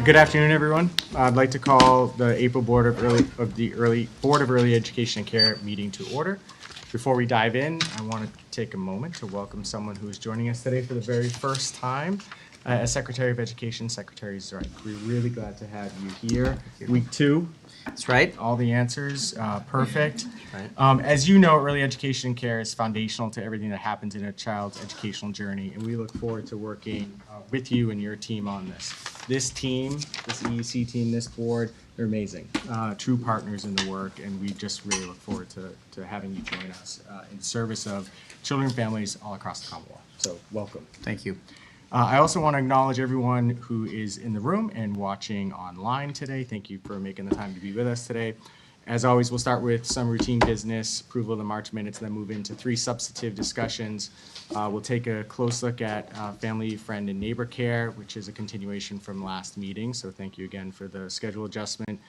Good afternoon, everyone. I'd like to call the April Board of Early Education and Care meeting to order. Before we dive in, I want to take a moment to welcome someone who is joining us today for the very first time. As Secretary of Education, Secretary Zreik. We're really glad to have you here. Week 2. That's right. All the answers, perfect. Right. As you know, early education and care is foundational to everything that happens in a child's educational journey, and we look forward to working with you and your team on this. This team, this EEC team, this board, they're amazing. True partners in the work, and we just really look forward to having you join us in service of children and families all across the Commonwealth. So welcome. Thank you. I also want to acknowledge everyone who is in the room and watching online today. Thank you for making the time to be with us today. As always, we'll start with some routine business, approval of the March minutes, and then move into 3 substantive discussions. We'll take a close look at family, friend, and neighbor care, which is a continuation from last meeting. So thank you again for the schedule adjustment.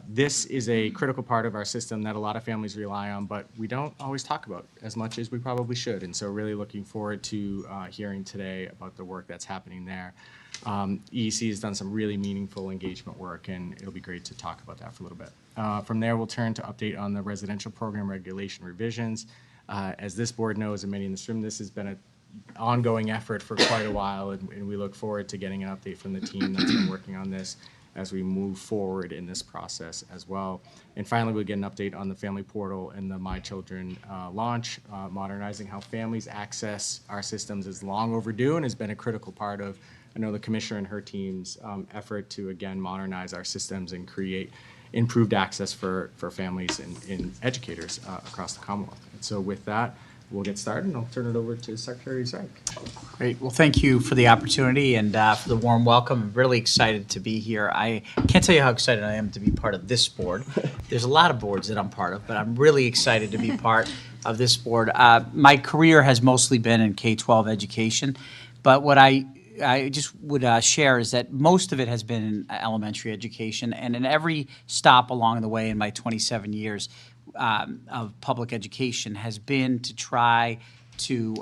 This is a critical part of our system that a lot of families rely on, but we don't always talk about as much as we probably should. And so really looking forward to hearing today about the work that's happening there. EEC has done some really meaningful engagement work, and it'll be great to talk about that for a little bit. From there, we'll turn to update on the residential program regulation revisions. As this board knows, and many in this room, this has been an ongoing effort for quite a while, and we look forward to getting an update from the team that's been working on this as we move forward in this process as well. And finally, we'll get an update on the family portal and the My Children launch. Modernizing how families access our systems is long overdue and has been a critical part of, I know, the commissioner and her team's effort to, again, modernize our systems and create improved access for families and educators across the Commonwealth. And so with that, we'll get started, and I'll turn it over to Secretary Zreik. Great. Well, thank you for the opportunity and for the warm welcome. I'm really excited to be here. I can't tell you how excited I am to be part of this board. There's a lot of boards that I'm part of, but I'm really excited to be part of this board. My career has mostly been in K-12 education, but what I just would share is that most of it has been in elementary education, and in every stop along the way in my 27 years of public education has been to try to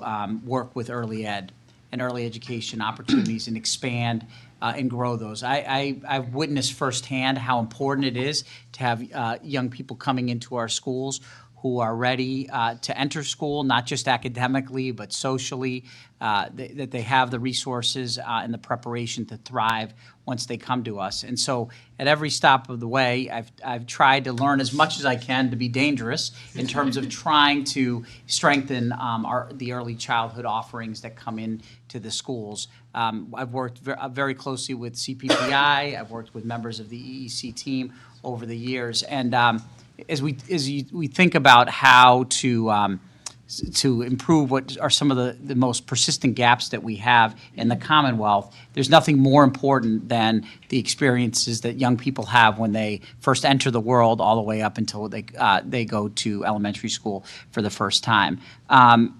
work with early ed and early education opportunities and expand and grow those. I've witnessed firsthand how important it is to have young people coming into our schools who are ready to enter school, not just academically, but socially, that they have the resources and the preparation to thrive once they come to us. And so at every stop of the way, I've tried to learn as much as I can to be dangerous in terms of trying to strengthen the early childhood offerings that come in to the schools. I've worked very closely with CPPI. I've worked with members of the EEC team over the years. And as we think about how to improve what are some of the most persistent gaps that we have in the Commonwealth, there's nothing more important than the experiences that young people have when they first enter the world all the way up until they go to elementary school for the first time. I'm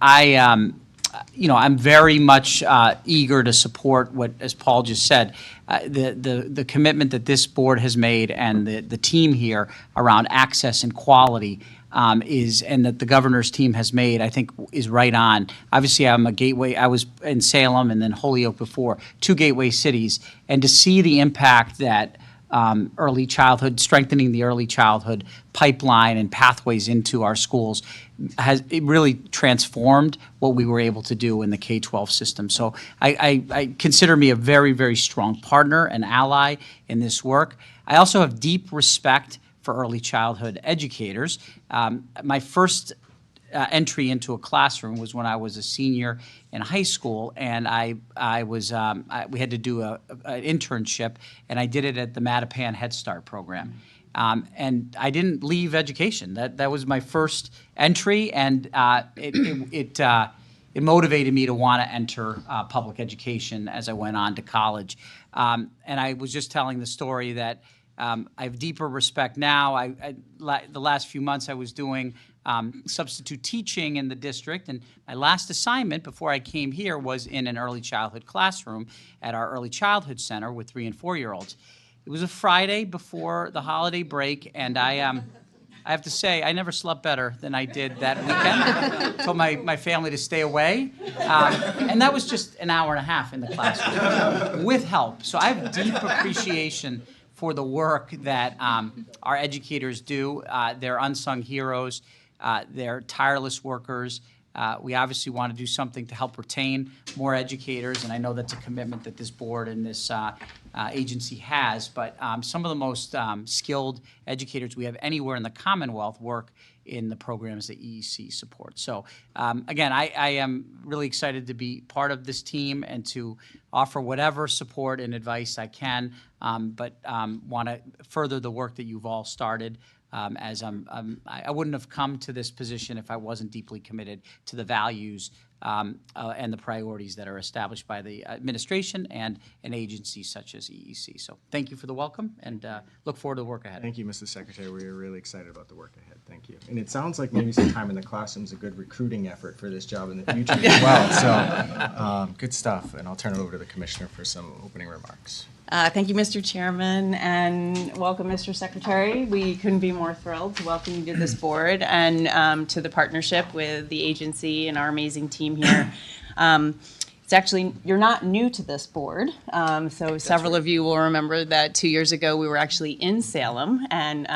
very much eager to support what, as Paul just said, the commitment that this board has made and the team here around access and quality and that the governor's team has made, I think, is right on. Obviously, I'm a gateway. I was in Salem and then Holyoke before, 2 gateway cities, and to see the impact that early childhood, strengthening the early childhood pipeline and pathways into our schools it really transformed what we were able to do in the K-12 system. So I consider me a very, very strong partner and ally in this work. I also have deep respect for early childhood educators. My first entry into a classroom was when I was a senior in high school, and we had to do an internship, and I did it at the Mattapan Head Start program. And I didn't leave education. That was my first entry, and it motivated me to want to enter public education as I went on to college. And I was just telling the story that I have deeper respect now. The last few months I was doing substitute teaching in the district, and my last assignment before I came here was in an early childhood classroom at our early childhood center with 3- and 4-year-olds. It was a Friday before the holiday break, and I have to say, I never slept better than I did that weekend. Told my family to stay away. And that was just an hour and a half in the classroom with help. So I have deep appreciation for the work that our educators do. They're unsung heroes. They're tireless workers. We obviously want to do something to help retain more educators, and I know that's a commitment that this board and this agency has, but some of the most skilled educators we have anywhere in the Commonwealth work in the programs that EEC supports. So again, I am really excited to be part of this team and to offer whatever support and advice I can, but want to further the work that you've all started. As I wouldn't have come to this position if I wasn't deeply committed to the values and the priorities that are established by the administration and an agency such as EEC. So thank you for the welcome, and look forward to the work ahead. Thank you, Mr. Secretary. We are really excited about the work ahead. Thank you. And it sounds like maybe some time in the classroom is a good recruiting effort for this job in the future as well. So good stuff. And I'll turn it over to the Commissioner for some opening remarks. Thank you, Mr. Chairman, and welcome, Mr. Secretary. We couldn't be more thrilled to welcome you to this board and to the partnership with the agency and our amazing team here. It's actually, you're not new to this board, so several of you will remember that 2 years ago we were actually in Salem, and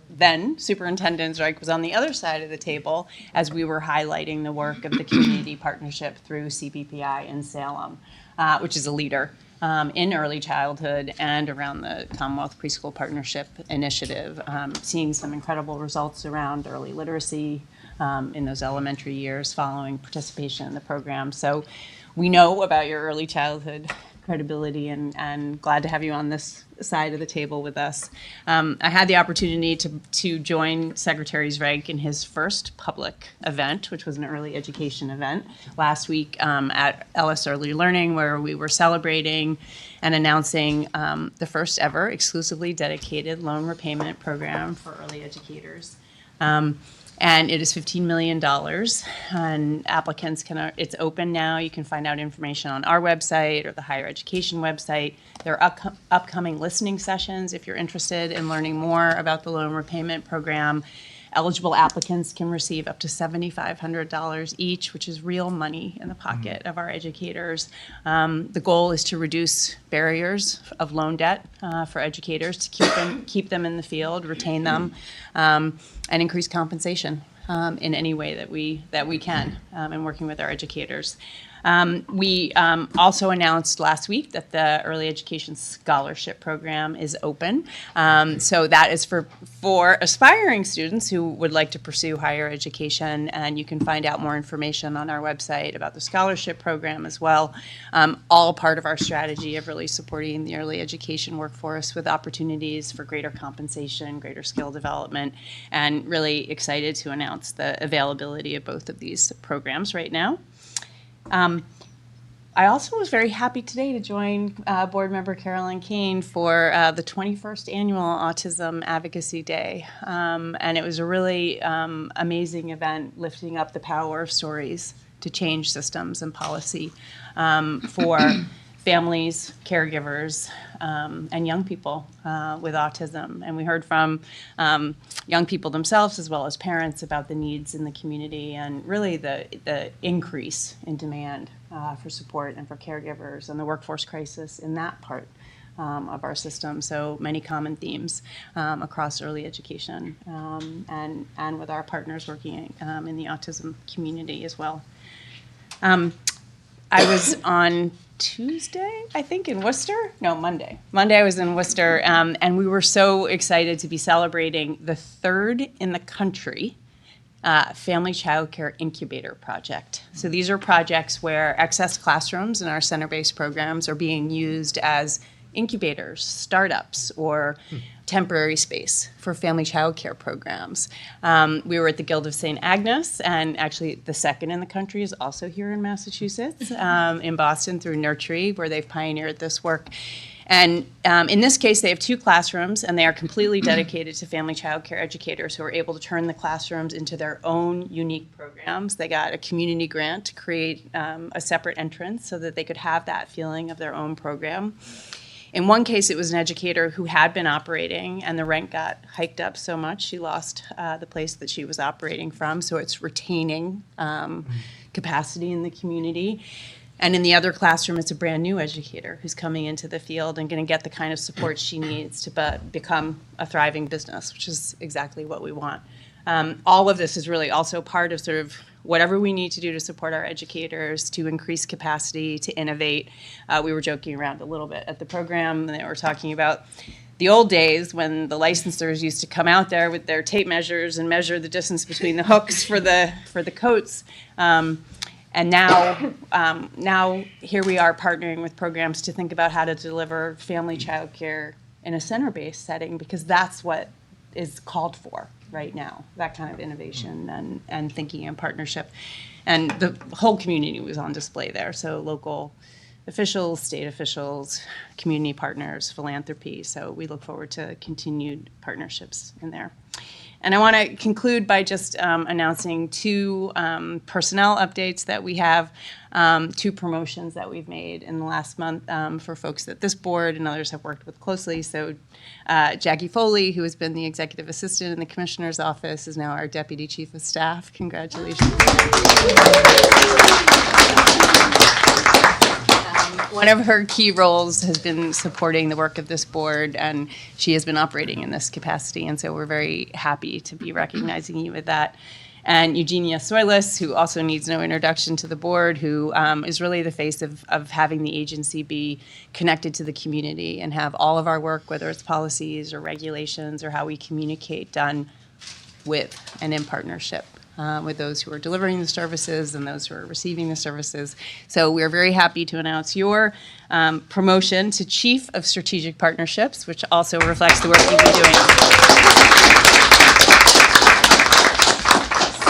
then Superintendent Reich was on the other side of the table as we were highlighting the work of the community partnership through CPPI in Salem, which is a leader in early childhood and around the Commonwealth Preschool Partnership Initiative, seeing some incredible results around early literacy in those elementary years following participation in the program. So we know about your early childhood credibility and glad to have you on this side of the table with us. I had the opportunity to join Secretary Zweig in his first public event, which was an early education event last week at Ellis Early Learning, where we were celebrating and announcing the first ever exclusively dedicated loan repayment program for early educators. And it is $15 million, and applicants can, it's open now. You can find out information on our website or the higher education website. There are upcoming listening sessions if you're interested in learning more about the loan repayment program. Eligible applicants can receive up to $7,500 each, which is real money in the pocket of our educators. The goal is to reduce barriers of loan debt for educators, to keep them in the field, retain them, and increase compensation in any way that we can in working with our educators. We also announced last week that the Early Education Scholarship Program is open. So that is for aspiring students who would like to pursue higher education, and you can find out more information on our website about the scholarship program as well. All part of our strategy of really supporting the early education workforce with opportunities for greater compensation, greater skill development, and really excited to announce the availability of both of these programs right now. I also was very happy today to join Board Member Carolyn Kane for the 21st Annual Autism Advocacy Day. And it was a really amazing event, lifting up the power of stories to change systems and policy for families, caregivers, and young people with autism. And we heard from young people themselves as well as parents about the needs in the community and really the increase in demand for support and for caregivers and the workforce crisis in that part of our system. So many common themes across early education and with our partners working in the autism community as well. I was on Tuesday, I think, in Worcester. No, Monday. Monday I was in Worcester, and we were so excited to be celebrating the third in the country Family Child Care Incubator Project. So these are projects where excess classrooms in our center-based programs are being used as incubators, startups, or temporary space for family child care programs. We were at the Guild of St. Agnes, and actually the second in the country is also here in Massachusetts, in Boston through Nurtury, where they've pioneered this work. And in this case, they have 2 classrooms, and they are completely dedicated to family child care educators who are able to turn the classrooms into their own unique programs. They got a community grant to create a separate entrance so that they could have that feeling of their own program. In one case, it was an educator who had been operating, and the rent got hiked up so much she lost the place that she was operating from. So it's retaining capacity in the community. And in the other classroom, it's a brand new educator who's coming into the field and going to get the kind of support she needs to become a thriving business, which is exactly what we want. All of this is really also part of sort of whatever we need to do to support our educators, to increase capacity, to innovate. We were joking around a little bit at the program, and they were talking about the old days when the licensors used to come out there with their tape measures and measure the distance between the hooks for the coats. And now here we are partnering with programs to think about how to deliver family childcare in a center-based setting, because that's what is called for right now, that kind of innovation and thinking in partnership. And the whole community was on display there, so local officials, state officials, community partners, philanthropy. So we look forward to continued partnerships in there. And I want to conclude by just announcing two personnel updates that we have, two promotions that we've made in the last month for folks that this board and others have worked with closely. So Jackie Foley, who has been the executive assistant in the commissioner's office, is now our deputy chief of staff. Congratulations. One of her key roles has been supporting the work of this board, and she has been operating in this capacity, and so we're very happy to be recognizing you with that. And Eugenia Soilis, who also needs no introduction to the board, who is really the face of having the agency be connected to the community and have all of our work, whether it's policies or regulations or how we communicate, done with and in partnership with those who are delivering the services and those who are receiving the services. So we're very happy to announce your promotion to Chief of Strategic Partnerships, which also reflects the work you've been doing.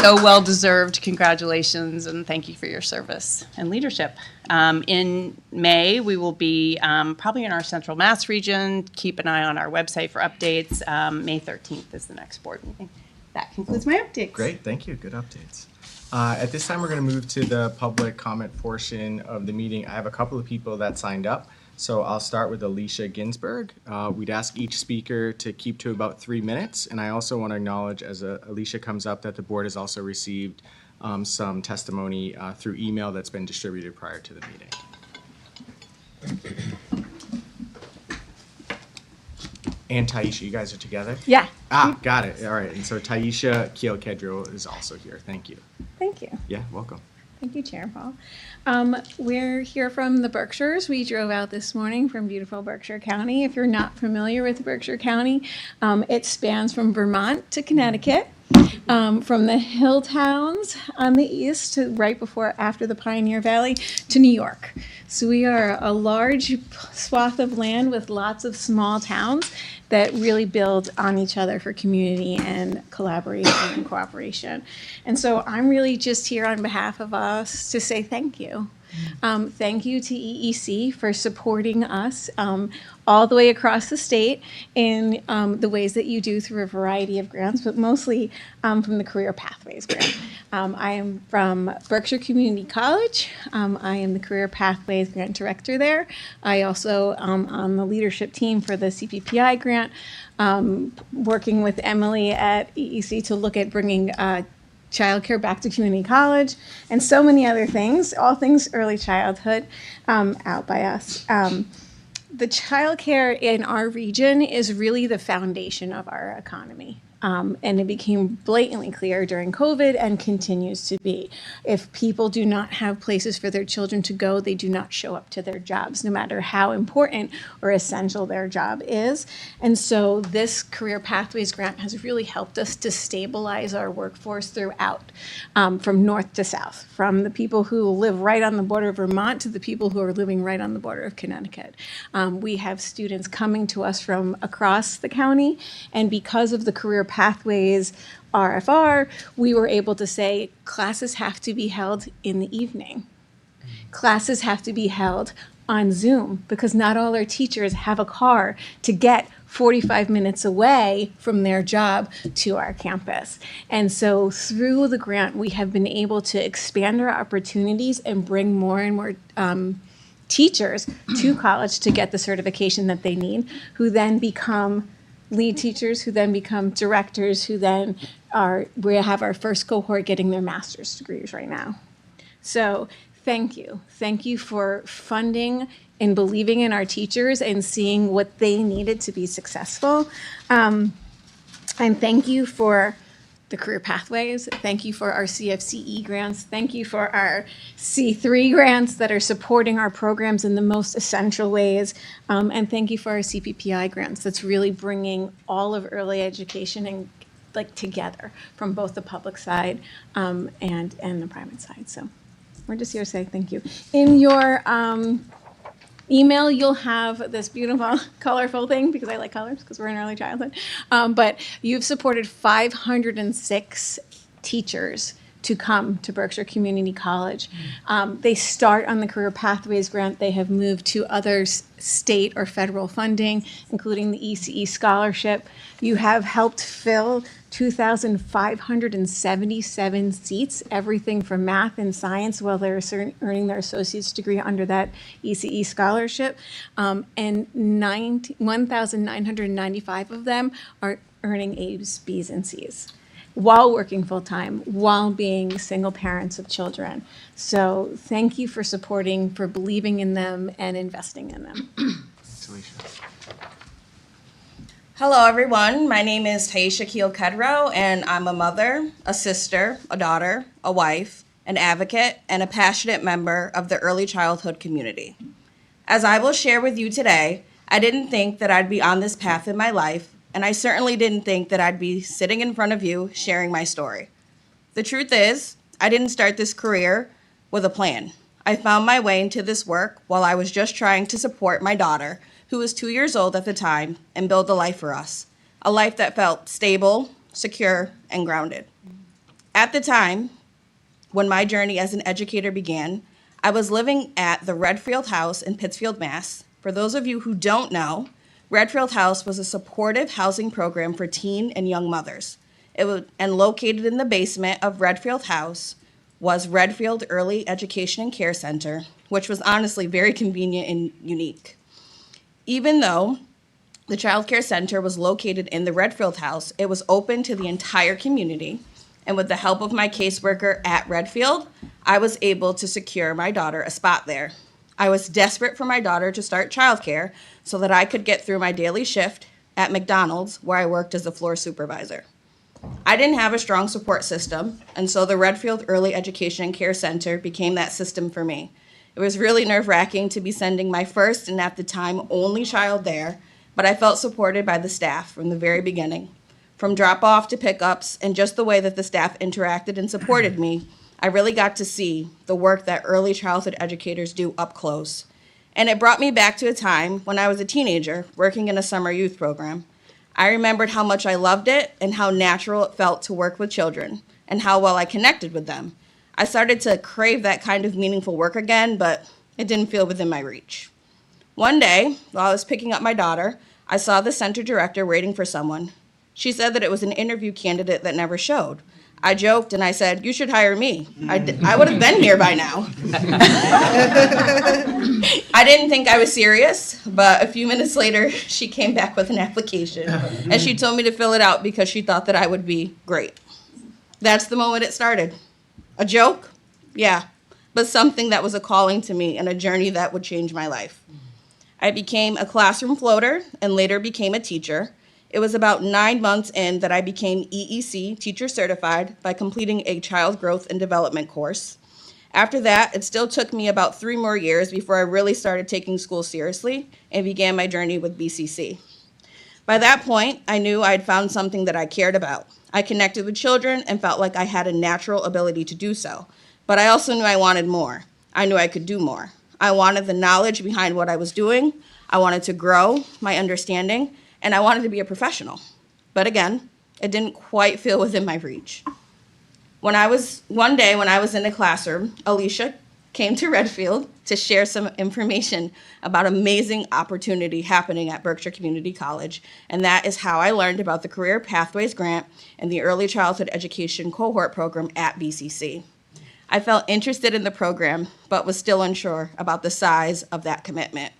So well-deserved. Congratulations, and thank you for your service and leadership. In May, we will be probably in our Central Mass region. Keep an eye on our website for updates. May 13th is the next board meeting. That concludes my updates. Great, thank you. Good updates. At this time, we're going to move to the public comment portion of the meeting. I have a couple of people that signed up, so I'll start with Alicia Ginsberg. We'd ask each speaker to keep to about 3 minutes, and I also want to acknowledge, as Alicia comes up, that the board has also received some testimony through email that's been distributed prior to the meeting. And Taisha, you guys are together? Yeah. Got it. All right. And so Taisha Kiel-Kedro is also here. Thank you. Thank you. Yeah, welcome. Thank you, Chair Paul. We're here from the Berkshires. We drove out this morning from beautiful Berkshire County. If you're not familiar with Berkshire County, it spans from Vermont to Connecticut, from the hill towns on the east to after the Pioneer Valley to New York. So we are a large swath of land with lots of small towns that really build on each other for community and collaboration and cooperation. And so I'm really just here on behalf of us to say thank you. Thank you to EEC for supporting us all the way across the state in the ways that you do through a variety of grants, but mostly from the Career Pathways grant. I am from Berkshire Community College. I am the Career Pathways grant director there. I also am on the leadership team for the CPPI grant, working with Emily at EEC to look at bringing childcare back to community college, and so many other things, all things early childhood out by us. The childcare in our region is really the foundation of our economy. And it became blatantly clear during COVID and continues to be. If people do not have places for their children to go, they do not show up to their jobs, no matter how important or essential their job is. And so this Career Pathways grant has really helped us to stabilize our workforce throughout, from north to south, from the people who live right on the border of Vermont to the people who are living right on the border of Connecticut. We have students coming to us from across the county, and because of the Career Pathways RFR, we were able to say classes have to be held in the evening. Classes have to be held on Zoom because not all our teachers have a car to get 45 minutes away from their job to our campus. And so through the grant, we have been able to expand our opportunities and bring more and more teachers to college to get the certification that they need, who then become lead teachers, who then become directors, who then we have our first cohort getting their master's degrees right now. So thank you. Thank you for funding and believing in our teachers and seeing what they needed to be successful. And thank you for the career pathways. Thank you for our CFCE grants. Thank you for our C3 grants that are supporting our programs in the most essential ways. And thank you for our CPPI grants that's really bringing all of early education and together from both the public side and the private side. So we're just here to say thank you. In your email, you'll have this beautiful, colorful thing, because I like colors, because we're in early childhood. But you've supported 506 teachers to come to Berkshire Community College. They start on the Career Pathways Grant. They have moved to other state or federal funding, including the ECE scholarship. You have helped fill 2,577 seats, everything from math and science, while they're earning their associate's degree under that ECE scholarship. And 1,995 of them are earning A's, B's, and C's, while working full-time, while being single parents of children. So thank you for supporting, for believing in them and investing in them. Hello, everyone. My name is Taisha Keel-Kedrow, and I'm a mother, a sister, a daughter, a wife, an advocate, and a passionate member of the early childhood community. As I will share with you today, I didn't think that I'd be on this path in my life, and I certainly didn't think that I'd be sitting in front of you sharing my story. The truth is, I didn't start this career with a plan. I found my way into this work while I was just trying to support my daughter, who was 2 years old at the time, and build a life for us, a life that felt stable, secure, and grounded. At the time, when my journey as an educator began, I was living at the Redfield House in Pittsfield, Mass. For those of you who don't know, Redfield House was a supportive housing program for teen and young mothers. And located in the basement of Redfield House was Redfield Early Education and Care Center, which was honestly very convenient and unique. Even though the child care center was located in the Redfield House, it was open to the entire community. And with the help of my caseworker at Redfield, I was able to secure my daughter a spot there. I was desperate for my daughter to start childcare so that I could get through my daily shift at McDonald's, where I worked as a floor supervisor. I didn't have a strong support system, and so the Redfield Early Education and Care Center became that system for me. It was really nerve-wracking to be sending my first and at the time only child there, but I felt supported by the staff from the very beginning. From drop-off to pickups, and just the way that the staff interacted and supported me, I really got to see the work that early childhood educators do up close. And it brought me back to a time when I was a teenager working in a summer youth program. I remembered how much I loved it and how natural it felt to work with children and how well I connected with them. I started to crave that kind of meaningful work again, but it didn't feel within my reach. One day, while I was picking up my daughter, I saw the center director waiting for someone. She said that it was an interview candidate that never showed. I joked and I said, "You should hire me. I would have been here by now." I didn't think I was serious, but a few minutes later, she came back with an application, and she told me to fill it out because she thought that I would be great. That's the moment it started. A joke? Yeah, but something that was a calling to me and a journey that would change my life. I became a classroom floater and later became a teacher. It was about 9 months in that I became EEC teacher certified by completing a child growth and development course. After that, it still took me about 3 more years before I really started taking school seriously and began my journey with BCC. By that point, I knew I'd found something that I cared about. I connected with children and felt like I had a natural ability to do so. But I also knew I wanted more. I knew I could do more. I wanted the knowledge behind what I was doing. I wanted to grow my understanding, and I wanted to be a professional. But again, it didn't quite feel within my reach. One day when I was in the classroom, Alicia came to Redfield to share some information about amazing opportunity happening at Berkshire Community College, and that is how I learned about the Career Pathways Grant and the Early Childhood Education Cohort Program at BCC. I felt interested in the program, but was still unsure about the size of that commitment.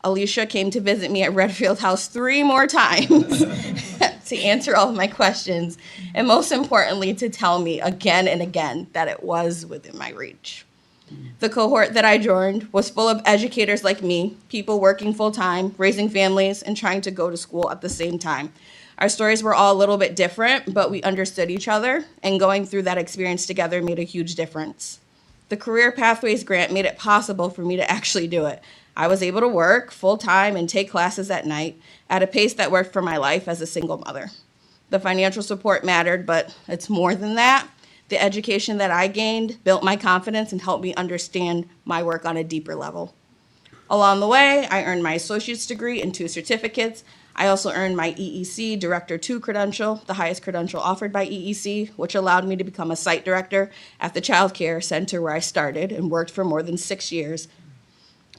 Alicia came to visit me at Redfield House 3 more times to answer all of my questions, and most importantly, to tell me again and again that it was within my reach. The cohort that I joined was full of educators like me, people working full-time, raising families, and trying to go to school at the same time. Our stories were all a little bit different, but we understood each other, and going through that experience together made a huge difference. The Career Pathways Grant made it possible for me to actually do it. I was able to work full-time and take classes at night at a pace that worked for my life as a single mother. The financial support mattered, but it's more than that. The education that I gained built my confidence and helped me understand my work on a deeper level. Along the way, I earned my associate's degree and 2 certificates. I also earned my EEC Director 2 credential, the highest credential offered by EEC, which allowed me to become a site director at the child care center where I started and worked for more than 6 years.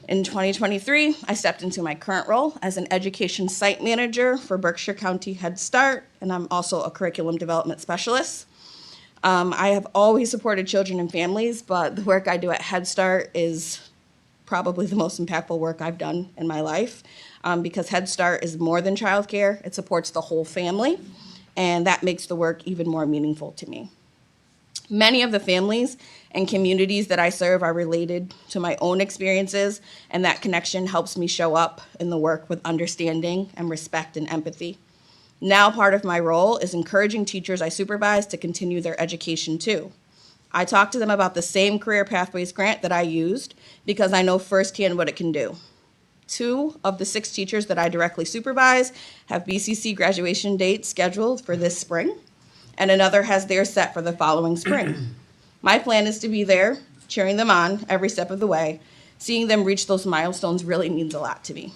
In 2023, I stepped into my current role as an education site manager for Berkshire County Head Start, and I'm also a curriculum development specialist. I have always supported children and families, but the work I do at Head Start is probably the most impactful work I've done in my life, because Head Start is more than childcare. It supports the whole family, and that makes the work even more meaningful to me. Many of the families and communities that I serve are related to my own experiences, and that connection helps me show up in the work with understanding and respect and empathy. Now part of my role is encouraging teachers I supervise to continue their education too. I talk to them about the same Career Pathways grant that I used because I know firsthand what it can do. 2 of the 6 teachers that I directly supervise have BCC graduation dates scheduled for this spring, and another has theirs set for the following spring. My plan is to be there, cheering them on every step of the way. Seeing them reach those milestones really means a lot to me.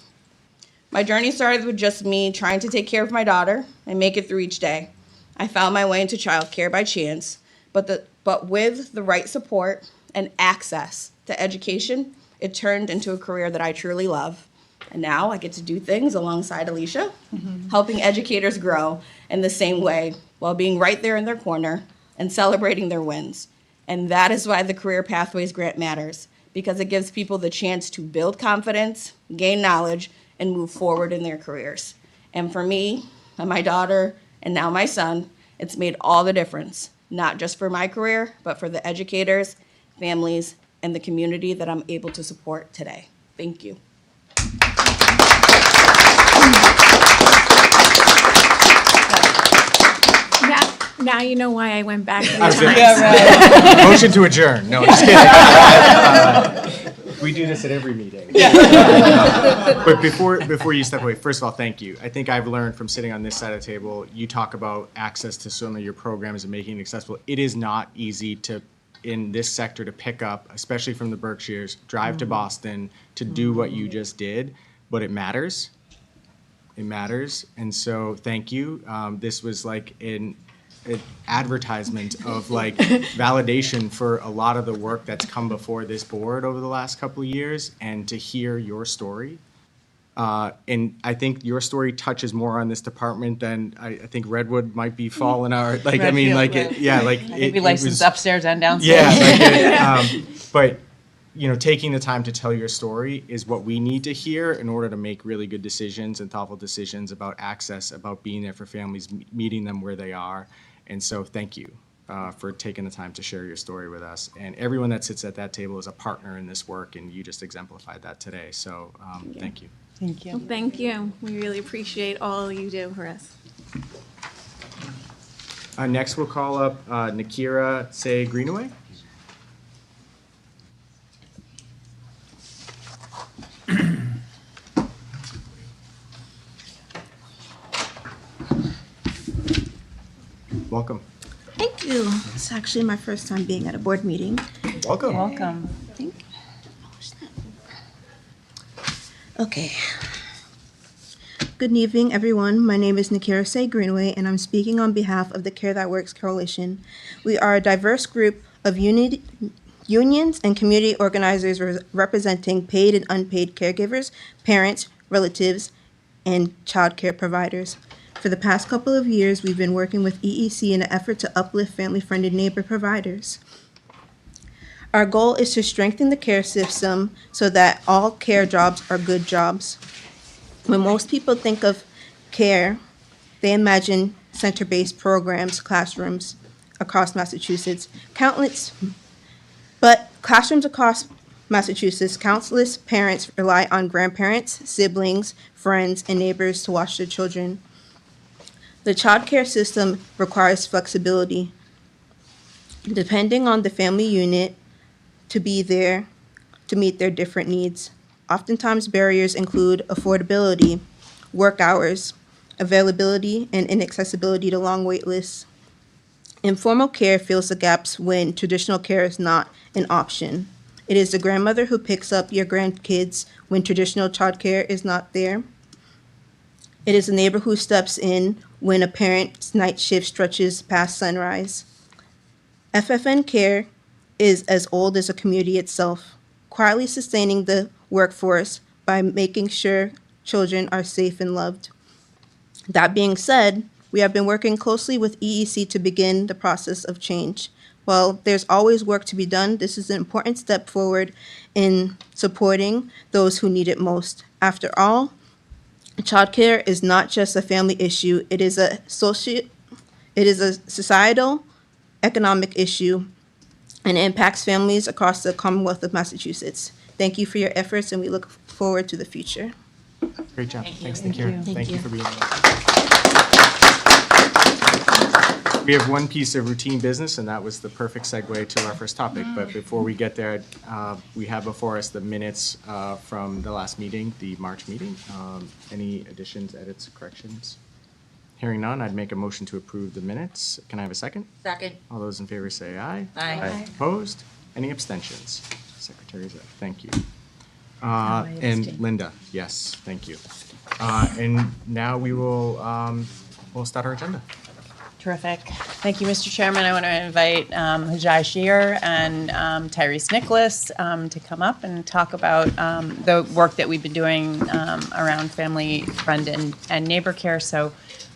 My journey started with just me trying to take care of my daughter and make it through each day. I found my way into childcare by chance, but with the right support and access to education, it turned into a career that I truly love. And now I get to do things alongside Alicia, helping educators grow in the same way while being right there in their corner and celebrating their wins. And that is why the Career Pathways Grant matters, because it gives people the chance to build confidence, gain knowledge, and move forward in their careers. And for me and my daughter and now my son, it's made all the difference, not just for my career, but for the educators, families, and the community that I'm able to support today. Thank you. Now you know why I went back 3 I was times. gonna- Motion to adjourn. No, just kidding. We do this at every meeting. But before you step away, first of all, thank you. I think I've learned from sitting on this side of the table, you talk about access to some of your programs and making it accessible. It is not easy to, in this sector, to pick up, especially from the Berkshires, drive to Boston to do what you just did, but it matters. It matters. And so thank you. This was like an advertisement of like validation for a lot of the work that's come before this board over the last couple of years, and to hear your story. And I think your story touches more on this department than I think Redwood might be falling out. Like, I mean, like, it, yeah, like. Maybe it licensed was- upstairs and downstairs. Yeah, like but, you know, taking the time to tell your story is what we need to hear in order to make really good decisions and thoughtful decisions about access, about being there for families, meeting them where they are. And so thank you for taking the time to share your story with us. And everyone that sits at that table is a partner in this work, and you just exemplified that today. So thank you. Thank you. Thank you. We really appreciate all you do for us. Next, we'll call up Nakira Say Greenaway. Welcome. Thank you. It's actually my first time being at a board meeting. Welcome. Welcome. Thank you. Okay. Good evening, everyone. My name is Nakira Say Greenaway, and I'm speaking on behalf of the Care That Works Coalition. We are a diverse group of unions and community organizers representing paid and unpaid caregivers, parents, relatives, and child care providers. For the past couple of years, we've been working with EEC in an effort to uplift family-friendly neighbor providers. Our goal is to strengthen the care system so that all care jobs are good jobs. When most people think of care, they imagine center-based programs, classrooms across Massachusetts. But classrooms across Massachusetts, countless parents rely on grandparents, siblings, friends, and neighbors to watch their children. The child care system requires flexibility, depending on the family unit, to be there to meet their different needs. Oftentimes, barriers include affordability, work hours, availability, and inaccessibility to long wait lists. Informal care fills the gaps when traditional care is not an option. It is the grandmother who picks up your grandkids when traditional childcare is not there. It is the neighbor who steps in when a parent's night shift stretches past sunrise. FFN Care is as old as the community itself, quietly sustaining the workforce by making sure children are safe and loved. That being said, we have been working closely with EEC to begin the process of change. While there's always work to be done, this is an important step forward in supporting those who need it most. After all, childcare is not just a family issue, it is a societal, economic issue, and it impacts families across the Commonwealth of Massachusetts. Thank you for your efforts, and we look forward to the future. Great job. Thank you. Thanks, Thank Nakira. you. Thank you for being here. We have one piece of routine business, and that was the perfect segue to our first topic. But before we get there, we have before us the minutes from the last meeting, the March meeting. Any additions, edits, corrections? Hearing none, I'd make a motion to approve the minutes. Can I have a second? Second. All those in favor say aye. Aye. Opposed? Any abstentions? Secretary Zep, thank you. And Linda, yes, thank you. And now we will, we'll start our agenda. Terrific. Thank you, Mr. Chairman. I want to invite Hajai Shear and Tyrese Nicholas to come up and talk about the work that we've been doing around family, friend, and neighbor care. So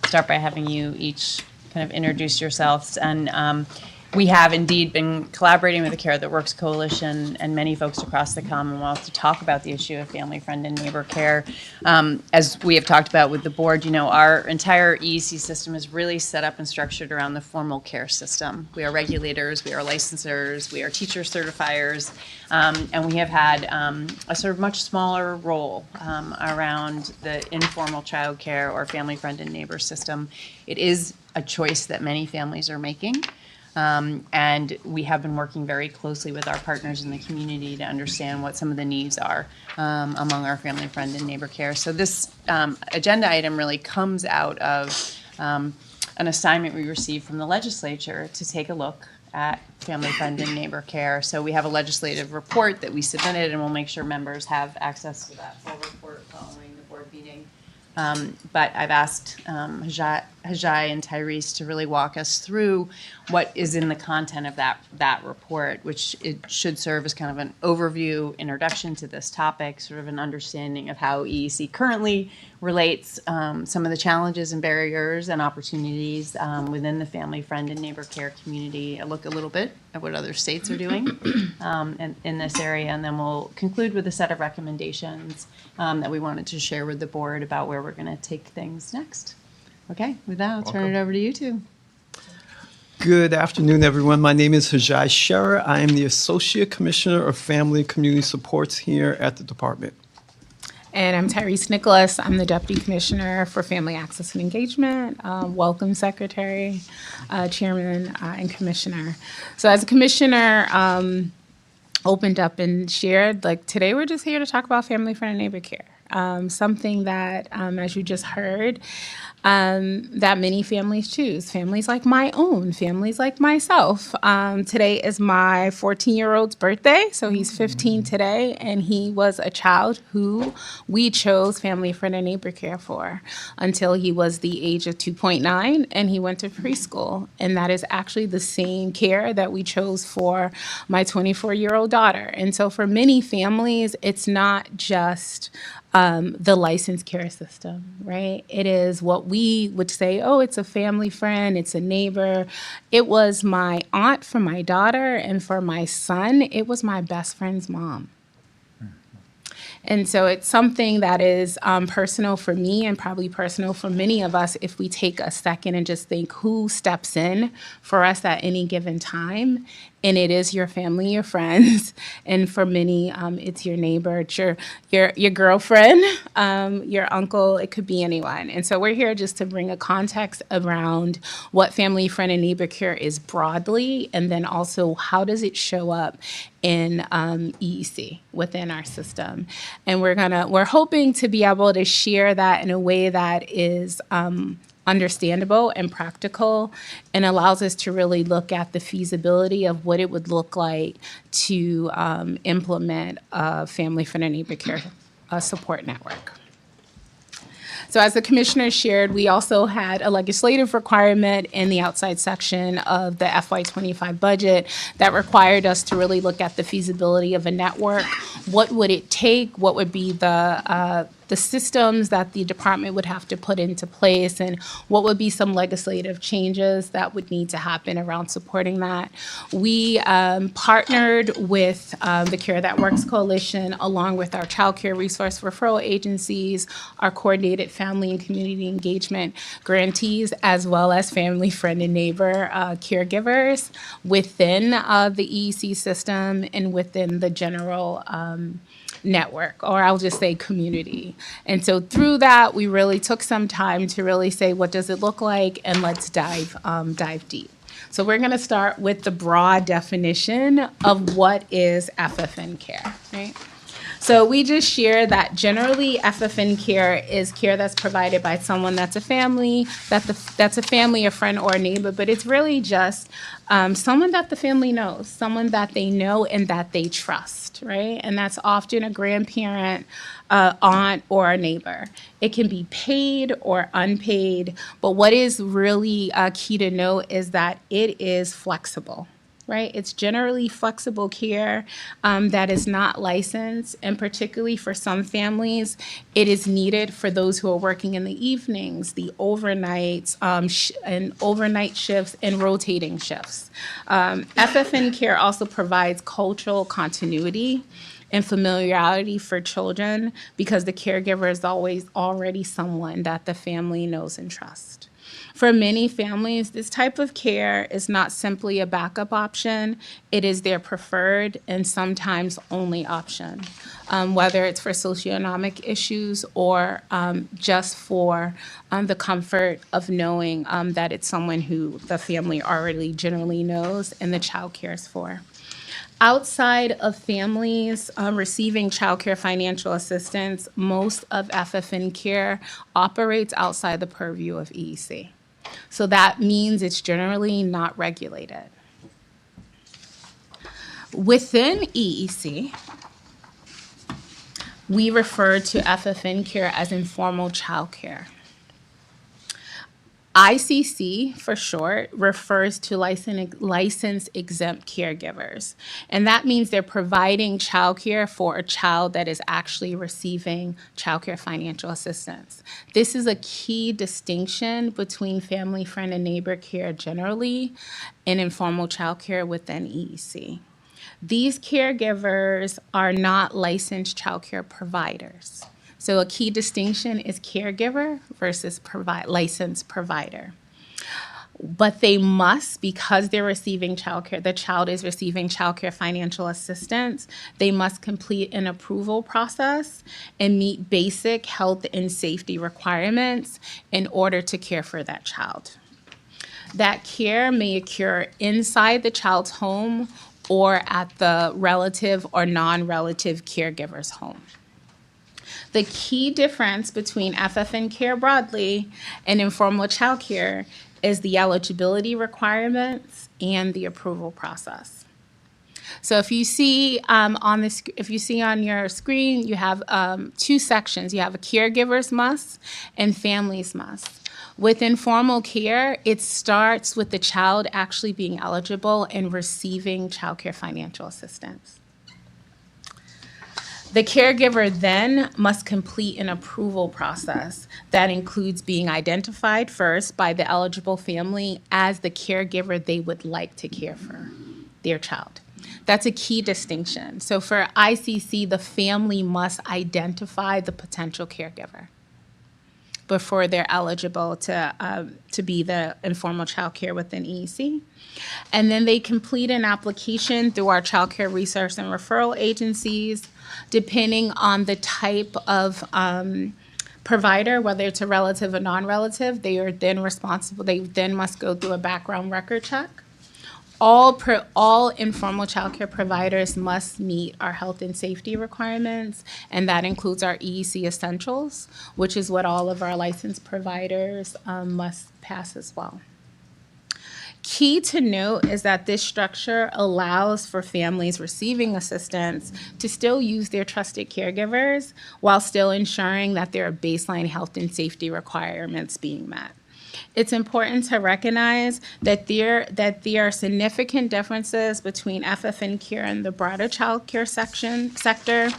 start by having you each kind of introduce yourselves. And we have indeed been collaborating with the Care That Works Coalition and many folks across the Commonwealth to talk about the issue of family, friend, and neighbor care. As we have talked about with the board, you know, our entire EEC system is really set up and structured around the formal care system. We are regulators, we are licensors, we are teacher certifiers, and we have had a sort of much smaller role around the informal childcare or family, friend, and neighbor system. It is a choice that many families are making. And we have been working very closely with our partners in the community to understand what some of the needs are among our family, friend, and neighbor care. So this agenda item really comes out of an assignment we received from the legislature to take a look at family, friend, and neighbor care. So we have a legislative report that we submitted, and we'll make sure members have access to that full report following the board meeting. But I've asked Hajai and Tyrese to really walk us through what is in the content of that report, which it should serve as kind of an overview, introduction to this topic, sort of an understanding of how EEC currently relates, some of the challenges and barriers and opportunities within the family, friend, and neighbor care community. I look a little bit at what other states are doing in this area, and then we'll conclude with a set of recommendations that we wanted to share with the board about where we're going to take things next. Okay, with that, I'll turn it over to you two. Good afternoon, everyone. My name is Hajai Scherer. I am the Associate Commissioner of Family and Community Supports here at the department. And I'm Tyrese Nicholas. I'm the Deputy Commissioner for Family Access and Engagement. Welcome, Secretary, Chairman, and Commissioner. So as a Commissioner, opened up and shared, like today we're just here to talk about family, friend, and neighbor care. Something that, as you just heard, that many families choose. Families like my own, families like myself. Today is my 14-year-old's birthday, so he's 15 today, and he was a child who we chose family, friend, and neighbor care for until he was the age of 2.9, and he went to preschool. And that is actually the same care that we chose for my 24-year-old daughter. And so for many families, it's not just the licensed care system, right? It is what we would say, oh, it's a family friend, it's a neighbor. It was my aunt for my daughter, and for my son, it was my best friend's mom. And so it's something that is personal for me and probably personal for many of us if we take a second and just think who steps in for us at any given time. And it is your family, your friends, and for many, it's your neighbor, it's your girlfriend, your uncle. It could be anyone. And so we're here just to bring a context around what family, friend, and neighbor care is broadly, and then also how does it show up in EEC within our system. And we're hoping to be able to share that in a way that is understandable and practical, and allows us to really look at the feasibility of what it would look like to implement a family, friend, and neighbor care support network. So as the commissioner shared, we also had a legislative requirement in the outside section of the FY25 budget that required us to really look at the feasibility of a network. What would it take? What would be the systems that the department would have to put into place, and what would be some legislative changes that would need to happen around supporting that. We partnered with the Care That Works Coalition, along with our child care resource referral agencies, our coordinated family and community engagement grantees, as well as family, friend, and neighbor caregivers within the EEC system and within the general network, or I'll just say community. And so through that, we really took some time to really say, what does it look like? And let's dive deep. So we're going to start with the broad definition of what is FFN care, right? So we just share that generally FFN care is care that's provided by someone that's a family, that's a family, a friend, or a neighbor, but it's really just someone that the family knows, someone that they know and that they trust, right? And that's often a grandparent, aunt, or a neighbor. It can be paid or unpaid, but what is really key to note is that it is flexible. Right? It's generally flexible care that is not licensed, and particularly for some families, it is needed for those who are working in the evenings, the overnights, and overnight shifts and rotating shifts. FFN care also provides cultural continuity and familiarity for children because the caregiver is always already someone that the family knows and trusts. For many families, this type of care is not simply a backup option. It is their preferred and sometimes only option, whether it's for socioeconomic issues or just for the comfort of knowing that it's someone who the family already generally knows and the child cares for. Outside of families receiving child care financial assistance, most of FFN care operates outside the purview of EEC. So that means it's generally not regulated. Within EEC, we refer to FFN care as informal child care. ICC, for short, refers to licensed exempt caregivers. And that means they're providing childcare for a child that is actually receiving childcare financial assistance. This is a key distinction between family, friend, and neighbor care generally and informal childcare within EEC. These caregivers are not licensed childcare providers. So a key distinction is caregiver versus licensed provider. But they must, because they're receiving childcare, the child is receiving childcare financial assistance, they must complete an approval process and meet basic health and safety requirements in order to care for that child. That care may occur inside the child's home or at the relative or non-relative caregiver's home. The key difference between FFN care broadly and informal child care is the eligibility requirements and the approval process. So if you see on your screen, you have two sections. You have a caregiver's must and family's must. With informal care, it starts with the child actually being eligible and receiving child care financial assistance. The caregiver then must complete an approval process that includes being identified first by the eligible family as the caregiver they would like to care for their child. That's a key distinction. So for ICC, the family must identify the potential caregiver before they're eligible to be the informal child care within EEC. And then they complete an application through our child care resource and referral agencies, depending on the type of provider, whether it's a relative or non-relative. They are then responsible, they then must go through a background record check. All informal childcare providers must meet our health and safety requirements, and that includes our EEC Essentials, which is what all of our licensed providers must pass as well. Key to note is that this structure allows for families receiving assistance to still use their trusted caregivers while still ensuring that there are baseline health and safety requirements being met. It's important to recognize that there are significant differences between FFN care and the broader child care sector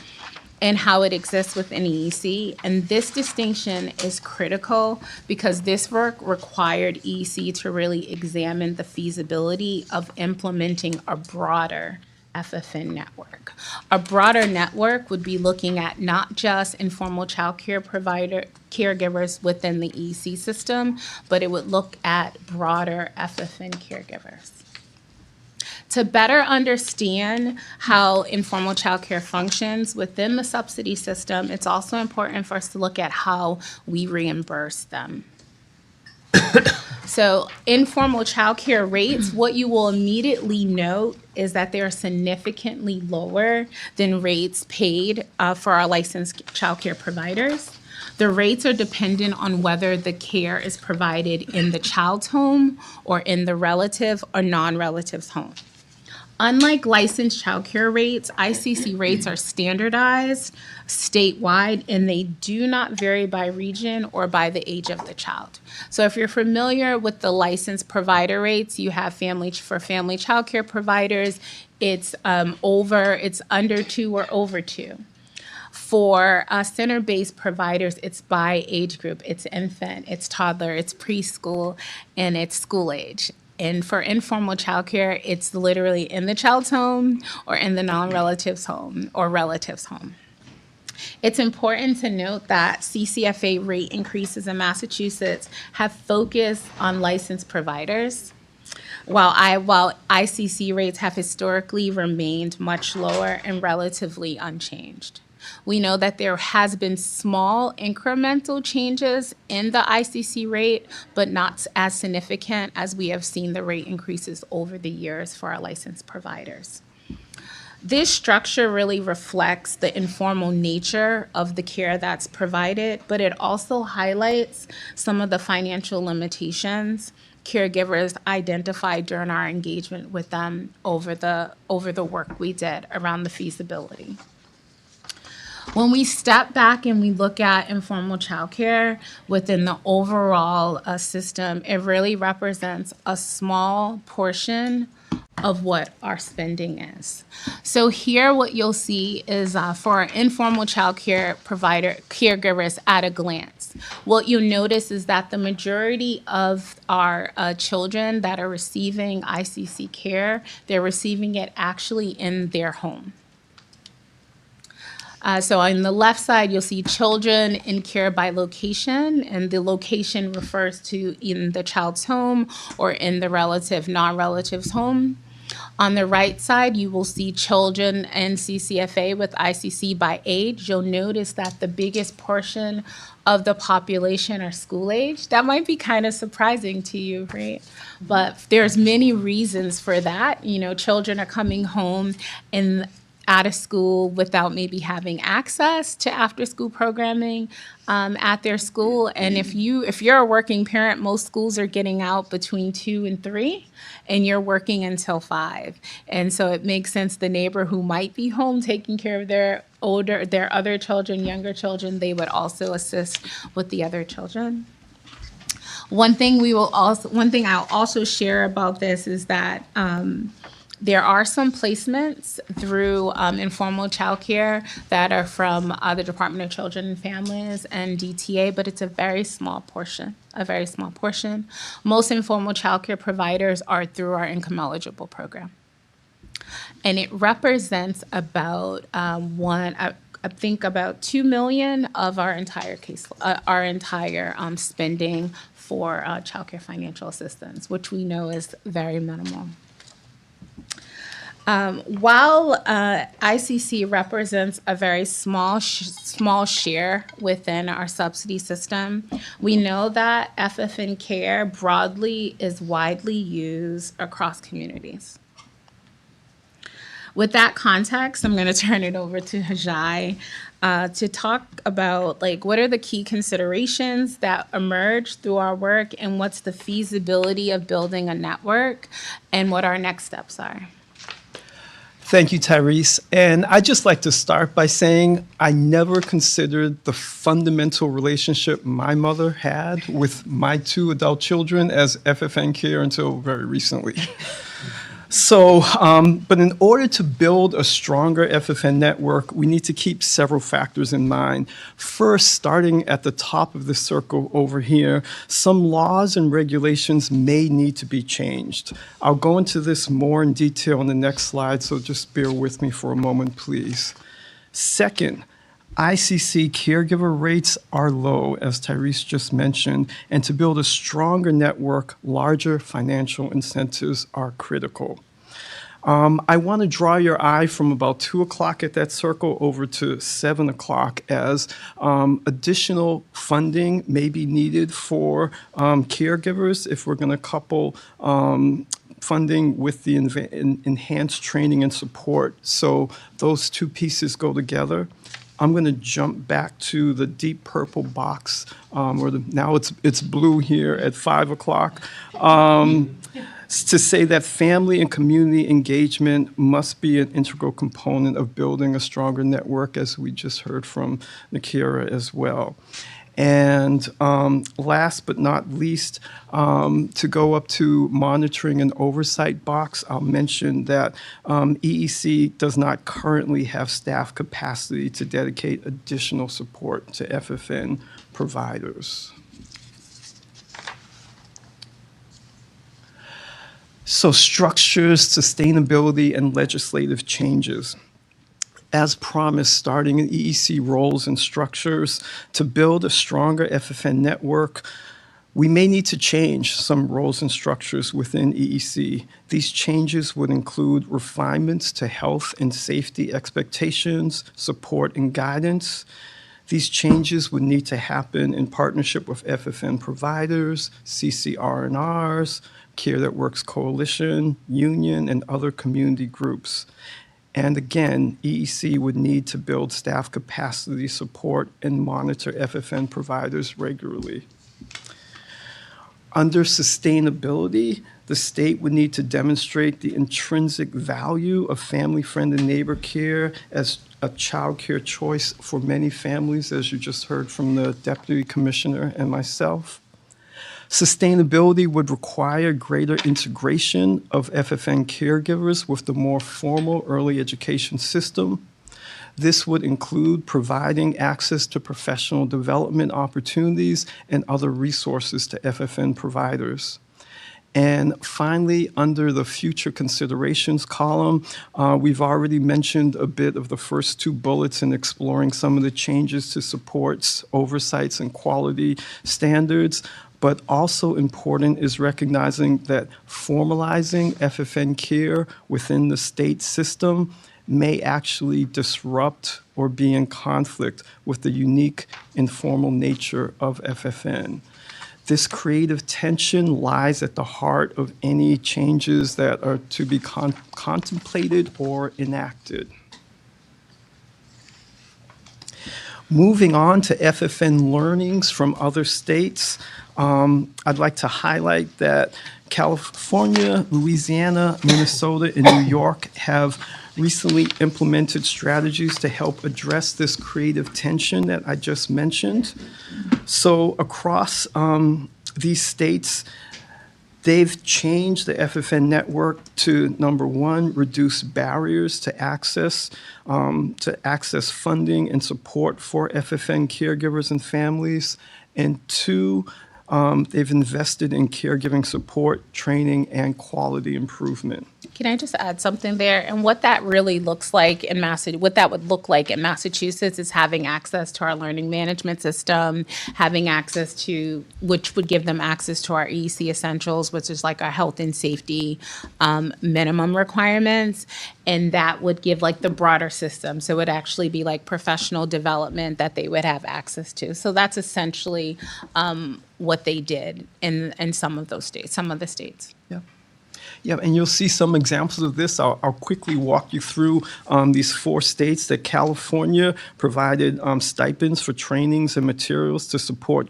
and how it exists within EEC. And this distinction is critical because this work required EEC to really examine the feasibility of implementing a broader FFN network. A broader network would be looking at not just informal child care provider caregivers within the EEC system, but it would look at broader FFN caregivers. To better understand how informal child care functions within the subsidy system, it's also important for us to look at how we reimburse them. So informal childcare rates, what you will immediately note is that they are significantly lower than rates paid for our licensed childcare providers. The rates are dependent on whether the care is provided in the child's home or in the relative or non-relative's home. Unlike licensed childcare rates, ICC rates are standardized statewide, and they do not vary by region or by the age of the child. So if you're familiar with the licensed provider rates, you have family childcare providers, it's under 2 or over 2. For center-based providers, it's by age group. It's infant, it's toddler, it's preschool, and it's school age. And for informal childcare, it's literally in the child's home or in the non-relative's home or relative's home. It's important to note that CCFA rate increases in Massachusetts have focused on licensed providers, while ICC rates have historically remained much lower and relatively unchanged. We know that there has been small incremental changes in the ICC rate, but not as significant as we have seen the rate increases over the years for our licensed providers. This structure really reflects the informal nature of the care that's provided, but it also highlights some of the financial limitations caregivers identified during our engagement with them over the work we did around the feasibility. When we step back and we look at informal childcare within the overall system, it really represents a small portion of what our spending is. So here what you'll see is for our informal childcare provider caregivers at a glance. What you'll notice is that the majority of our children that are receiving ICC care, they're receiving it actually in their home. So on the left side, you'll see children in care by location, and the location refers to in the child's home or in the non-relative's home. On the right side, you will see children in CCFA with ICC by age. You'll notice that the biggest portion of the population are school age. That might be kind of surprising to you, right? But there's many reasons for that. You know, children are coming home and out of school without maybe having access to after-school programming at their school. And if you're a working parent, most schools are getting out between 2 and 3, and you're working until 5. And so it makes sense the neighbor who might be home taking care of their other children, younger children, they would also assist with the other children. One thing I'll also share about this is that There are some placements through informal childcare that are from the Department of Children and Families and DTA, but it's a very small portion, Most informal childcare providers are through our income eligible program. And it represents about I think about 2 million of our entire spending for childcare financial assistance, which we know is very minimal. While ICC represents a very small share within our subsidy system, we know that FFN Care broadly is widely used across communities. With that context, I'm going to turn it over to Hajai to talk about what are the key considerations that emerge through our work and what's the feasibility of building a network and what our next steps are. Thank you, Tyrese. And I'd just like to start by saying I never considered the fundamental relationship my mother had with my 2 adult children as FFN Care until very recently. So, but in order to build a stronger FFN network, we need to keep several factors in mind. First, starting at the top of the circle over here, some laws and regulations may need to be changed. I'll go into this more in detail on the next slide, so just bear with me for a moment, please. Second, ICC caregiver rates are low, as Tyrese just mentioned, and to build a stronger network, larger financial incentives are critical. I want to draw your eye from about 2 o'clock at that circle over to 7 o'clock as additional funding may be needed for caregivers if we're going to couple funding with the enhanced training and support. So those 2 pieces go together. I'm going to jump back to the deep purple box, now it's blue here at 5 o'clock, to say that family and community engagement must be an integral component of building a stronger network, as we just heard from Nakira as well. And last but not least, to go up to monitoring and oversight box, I'll mention that EEC does not currently have staff capacity to dedicate additional support to FFN providers. So structures, sustainability, and legislative changes. As promised, starting in EEC roles and structures to build a stronger FFN network, we may need to change some roles and structures within EEC. These changes would include refinements to health and safety expectations, support and guidance. These changes would need to happen in partnership with FFN providers, CCR&Rs, Care That Works Coalition, Union, and other community groups. And again, EEC would need to build staff capacity, support, and monitor FFN providers regularly. Under sustainability, the state would need to demonstrate the intrinsic value of family, friend, and neighbor care as a child care choice for many families, as you just heard from the Deputy Commissioner and myself. Sustainability would require greater integration of FFN caregivers with the more formal early education system. This would include providing access to professional development opportunities and other resources to FFN providers. And finally, under the future considerations column, we've already mentioned a bit of the first 2 bullets in exploring some of the changes to supports, oversights, and quality standards. But also important is recognizing that formalizing FFN care within the state system may actually disrupt or be in conflict with the unique informal nature of FFN. This creative tension lies at the heart of any changes that are to be contemplated or enacted. Moving on to FFN learnings from other states, I'd like to highlight that California, Louisiana, Minnesota, and New York have recently implemented strategies to help address this creative tension that I just mentioned. So across these states, They've changed the FFN network to, number one, reduce barriers to access funding and support for FFN caregivers and families. And two, they've invested in caregiving support, training, and quality improvement. Can I just add something there? And what that really looks like in what that would look like in Massachusetts is having access to our learning management system, having access to, which would give them access to our EEC essentials, which is like our health and safety minimum requirements. And that would give like the broader system. So it would actually be like professional development that they would have access to. So that's essentially what they did in some of those states, some of the states. Yeah. Yeah, and you'll see some examples of this. I'll quickly walk you through these 4 states. That California provided stipends for trainings and materials to support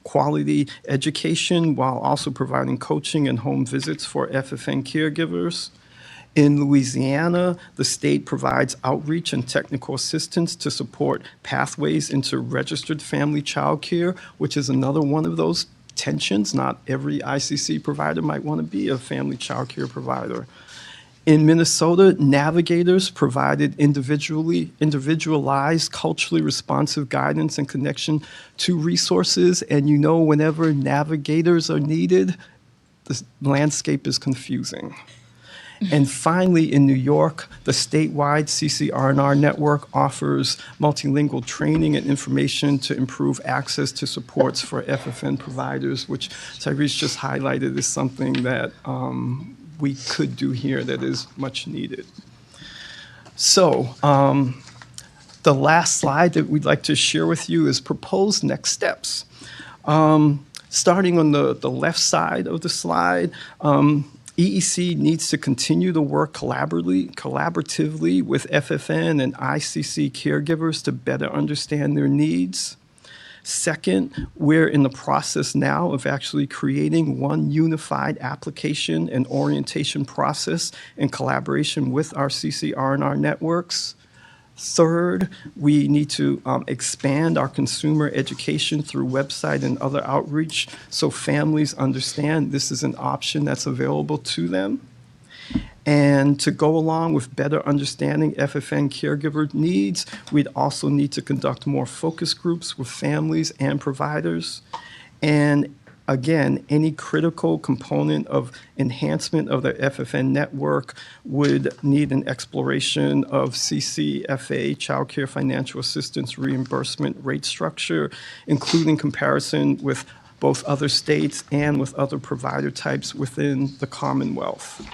quality education while also providing coaching and home visits for FFN caregivers. In Louisiana, the state provides outreach and technical assistance to support pathways into registered family child care, which is another one of those tensions. Not every ICC provider might want to be a family child care provider. In Minnesota, navigators provided individualized, culturally responsive guidance and connection to resources. And you know, whenever navigators are needed, the landscape is confusing. And finally, in New York, the statewide CCR&R network offers multilingual training and information to improve access to supports for FFN providers, which Tyrese just highlighted is something that we could do here that is much needed. So the last slide that we'd like to share with you is proposed next steps. Starting on the left side of the slide, EEC needs to continue to work collaboratively with FFN and ICC caregivers to better understand their needs. Second, we're in the process now of actually creating one unified application and orientation process in collaboration with our CCR&R networks. Third, we need to expand our consumer education through website and other outreach so families understand this is an option that's available to them. And to go along with better understanding FFN caregiver needs, we'd also need to conduct more focus groups with families and providers. And again, any critical component of enhancement of the FFN network would need an exploration of CCFA, Child Care Financial Assistance Reimbursement Rate Structure, including comparison with both other states and with other provider types within the Commonwealth.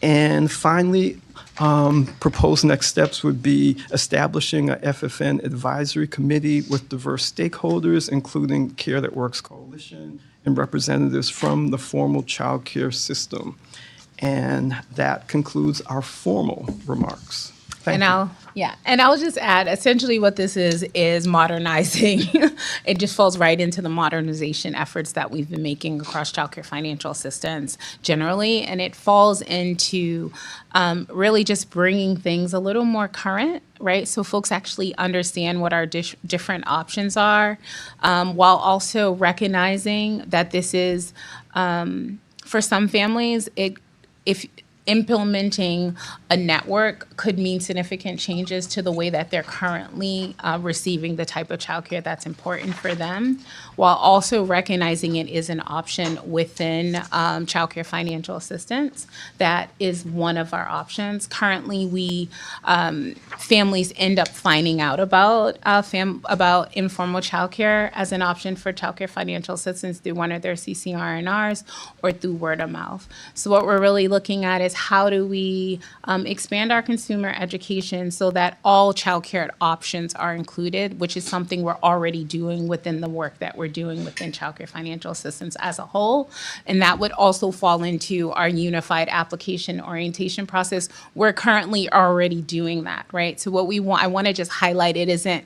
And finally, proposed next steps would be establishing a FFN advisory committee with diverse stakeholders, including Care That Works Coalition and representatives from the formal child care system. And that concludes our formal remarks. Thank you. And I'll just add, essentially what this is modernizing. It just falls right into the modernization efforts that we've been making across childcare financial assistance generally. And it falls into really just bringing things a little more current, right? So folks actually understand what our different options are, while also recognizing that this is, for some families, if implementing a network could mean significant changes to the way that they're currently receiving the type of childcare that's important for them, while also recognizing it is an option within childcare financial assistance. That is one of our options. Currently, families end up finding out about informal childcare as an option for childcare financial assistance through one of their CCR&Rs or through word of mouth. So what we're really looking at is how do we expand our consumer education so that all childcare options are included, which is something we're already doing within the work that we're doing within childcare financial assistance as a whole. And that would also fall into our unified application orientation process. We're currently already doing that, right? So what I want to just highlight, it isn't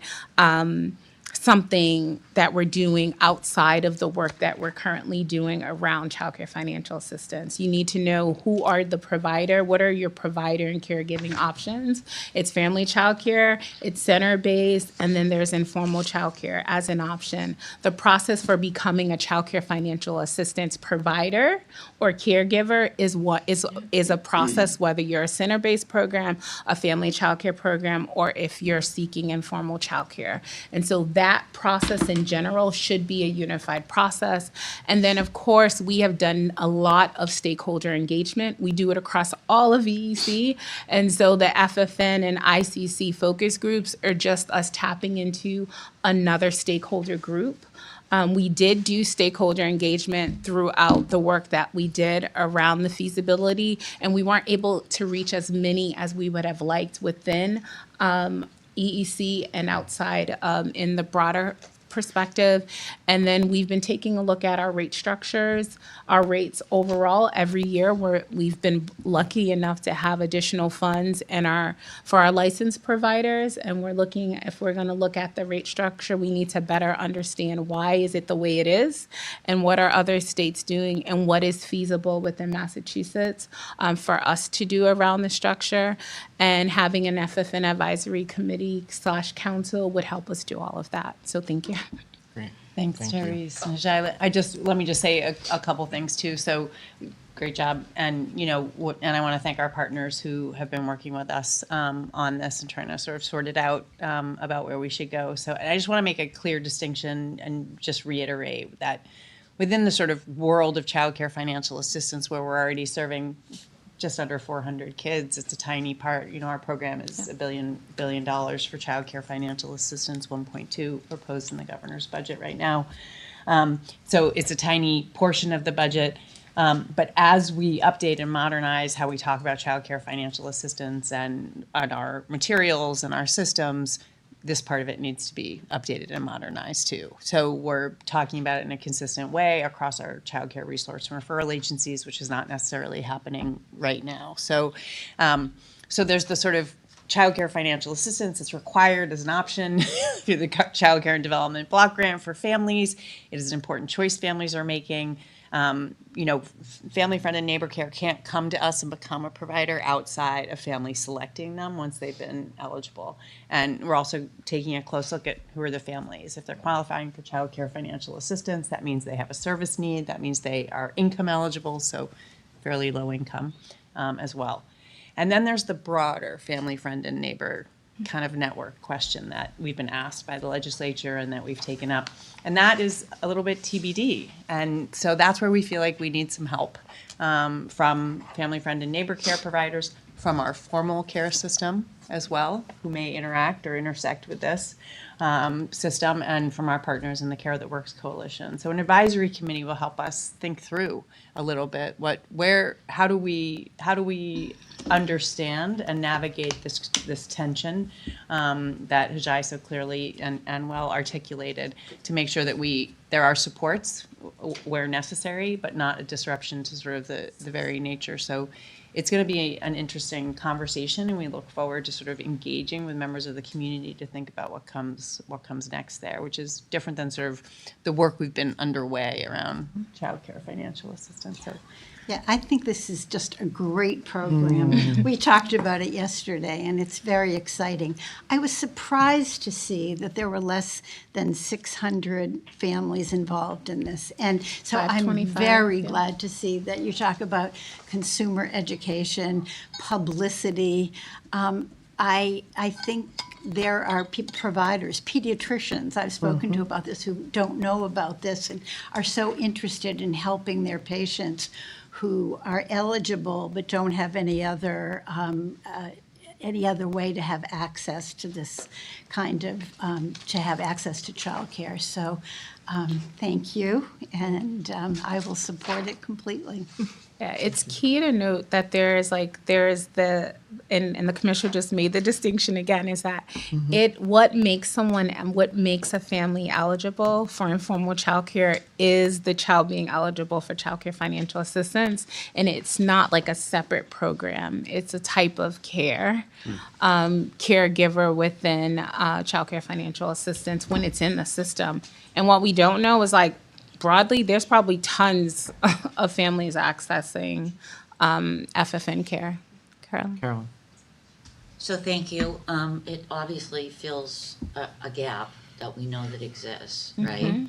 something that we're doing outside of the work that we're currently doing around childcare financial assistance. You need to know who are the provider, what are your provider and caregiving options. It's family childcare, it's center-based, and then there's informal childcare as an option. The process for becoming a childcare financial assistance provider or caregiver is a process, whether you're a center-based program, a family childcare program, or if you're seeking informal childcare. And so that process in general should be a unified process. And then, of course, we have done a lot of stakeholder engagement. We do it across all of EEC. And so the FFN and ICC focus groups are just us tapping into another stakeholder group. We did do stakeholder engagement throughout the work that we did around the feasibility, and we weren't able to reach as many as we would have liked within EEC and outside in the broader perspective. And then we've been taking a look at our rate structures, our rates overall every year. We've been lucky enough to have additional funds for our licensed providers. And we're looking, if we're going to look at the rate structure, we need to better understand why is it the way it is and what are other states doing and what is feasible within Massachusetts for us to do around the structure. And having an FFN advisory committee / council would help us do all of that. So thank you. Great. Thanks, Thank you. Therese. Najai, let me just say a couple things too. So, great job, and and I want to thank our partners who have been working with us on this and trying to sort of sort it out about where we should go. So, I just want to make a clear distinction and just reiterate that within the sort of world of childcare financial assistance, where we're already serving just under 400 kids. It's a tiny part. Our program is $1 billion for childcare financial assistance, 1.2 proposed in the governor's budget right now. So it's a tiny portion of the budget. But as we update and modernize how we talk about childcare financial assistance and our materials and our systems, this part of it needs to be updated and modernized too. So we're talking about it in a consistent way across our childcare resource and referral agencies, which is not necessarily happening right now. So, so there's the sort of childcare financial assistance. It's required as an option through the Child Care and Development Block Grant for families. It is an important choice families are making. Family Friend and Neighbor Care can't come to us and become a provider outside of family selecting them once they've been eligible. And we're also taking a close look at who are the families. If they're qualifying for child care financial assistance, that means they have a service need. That means they are income eligible, so fairly low income as well. And then there's the broader Family Friend and Neighbor kind of network question that we've been asked by the legislature and that we've taken up. And that is a little bit TBD. And so that's where we feel like we need some help from Family Friend and Neighbor Care providers, from our formal care system as well, who may interact or intersect with this system, and from our partners in the Care That Works Coalition. So an advisory committee will help us think through a little bit how do we understand and navigate this tension that Hajai so clearly and well articulated, to make sure that there are supports where necessary, but not a disruption to sort of the very nature. So it's going to be an interesting conversation, and we look forward to sort of engaging with members of the community to think about what comes next there, which is different than sort of the work we've been underway around childcare financial assistance. So, yeah, I think this is just a great program. We talked about it yesterday, and it's very exciting. I was surprised to see that there were less than 600 families involved in this. And so I'm 525, very yeah. glad to see that you talk about consumer education, publicity. I think there are providers, pediatricians I've spoken to about this, who don't know about this and are so interested in helping their patients who are eligible but don't have any other way to have access to this kind of, to have access to childcare. So thank you, and I will support it completely. Yeah, it's key to note that there's the, and the commissioner just made the distinction again, is that what makes someone and what makes a family eligible for informal childcare is the child being eligible for childcare financial assistance. And it's not like a separate program. It's a type of care, caregiver within childcare financial assistance when it's in the system. And what we don't know is like, broadly, there's probably tons of families accessing FFN care. Carolyn. So thank you. It obviously fills a gap that we know that exists, right?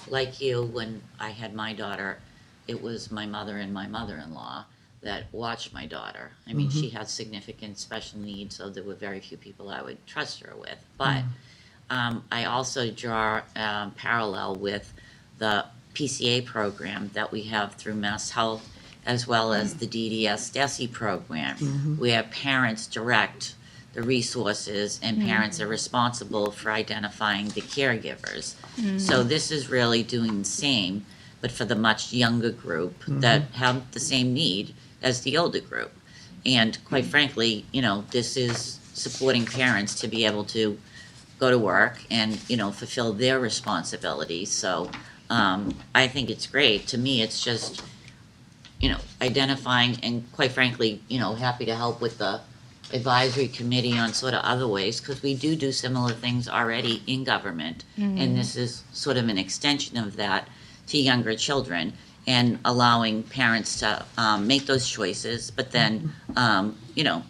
Like you, when I had my daughter, it was my mother and my mother-in-law that watched my daughter. I mean, she has significant special needs, so there were very few people I would trust her with. But I also draw parallel with the PCA program that we have through Mass Health, as well as the DDS DESE program, where parents direct the resources and parents are responsible for identifying the caregivers. So this is really doing the same, but for the much younger group that have the same need as the older group. And quite frankly, you know, this is supporting parents to be able to go to work and, you know, fulfill their responsibilities. So I think it's great. To me, it's just, you know, identifying and quite frankly, you know, happy to help with the advisory committee on sort of other ways, because we do similar things already in government. And this is sort of an extension of that to younger children and allowing parents to make those choices, but then, you know,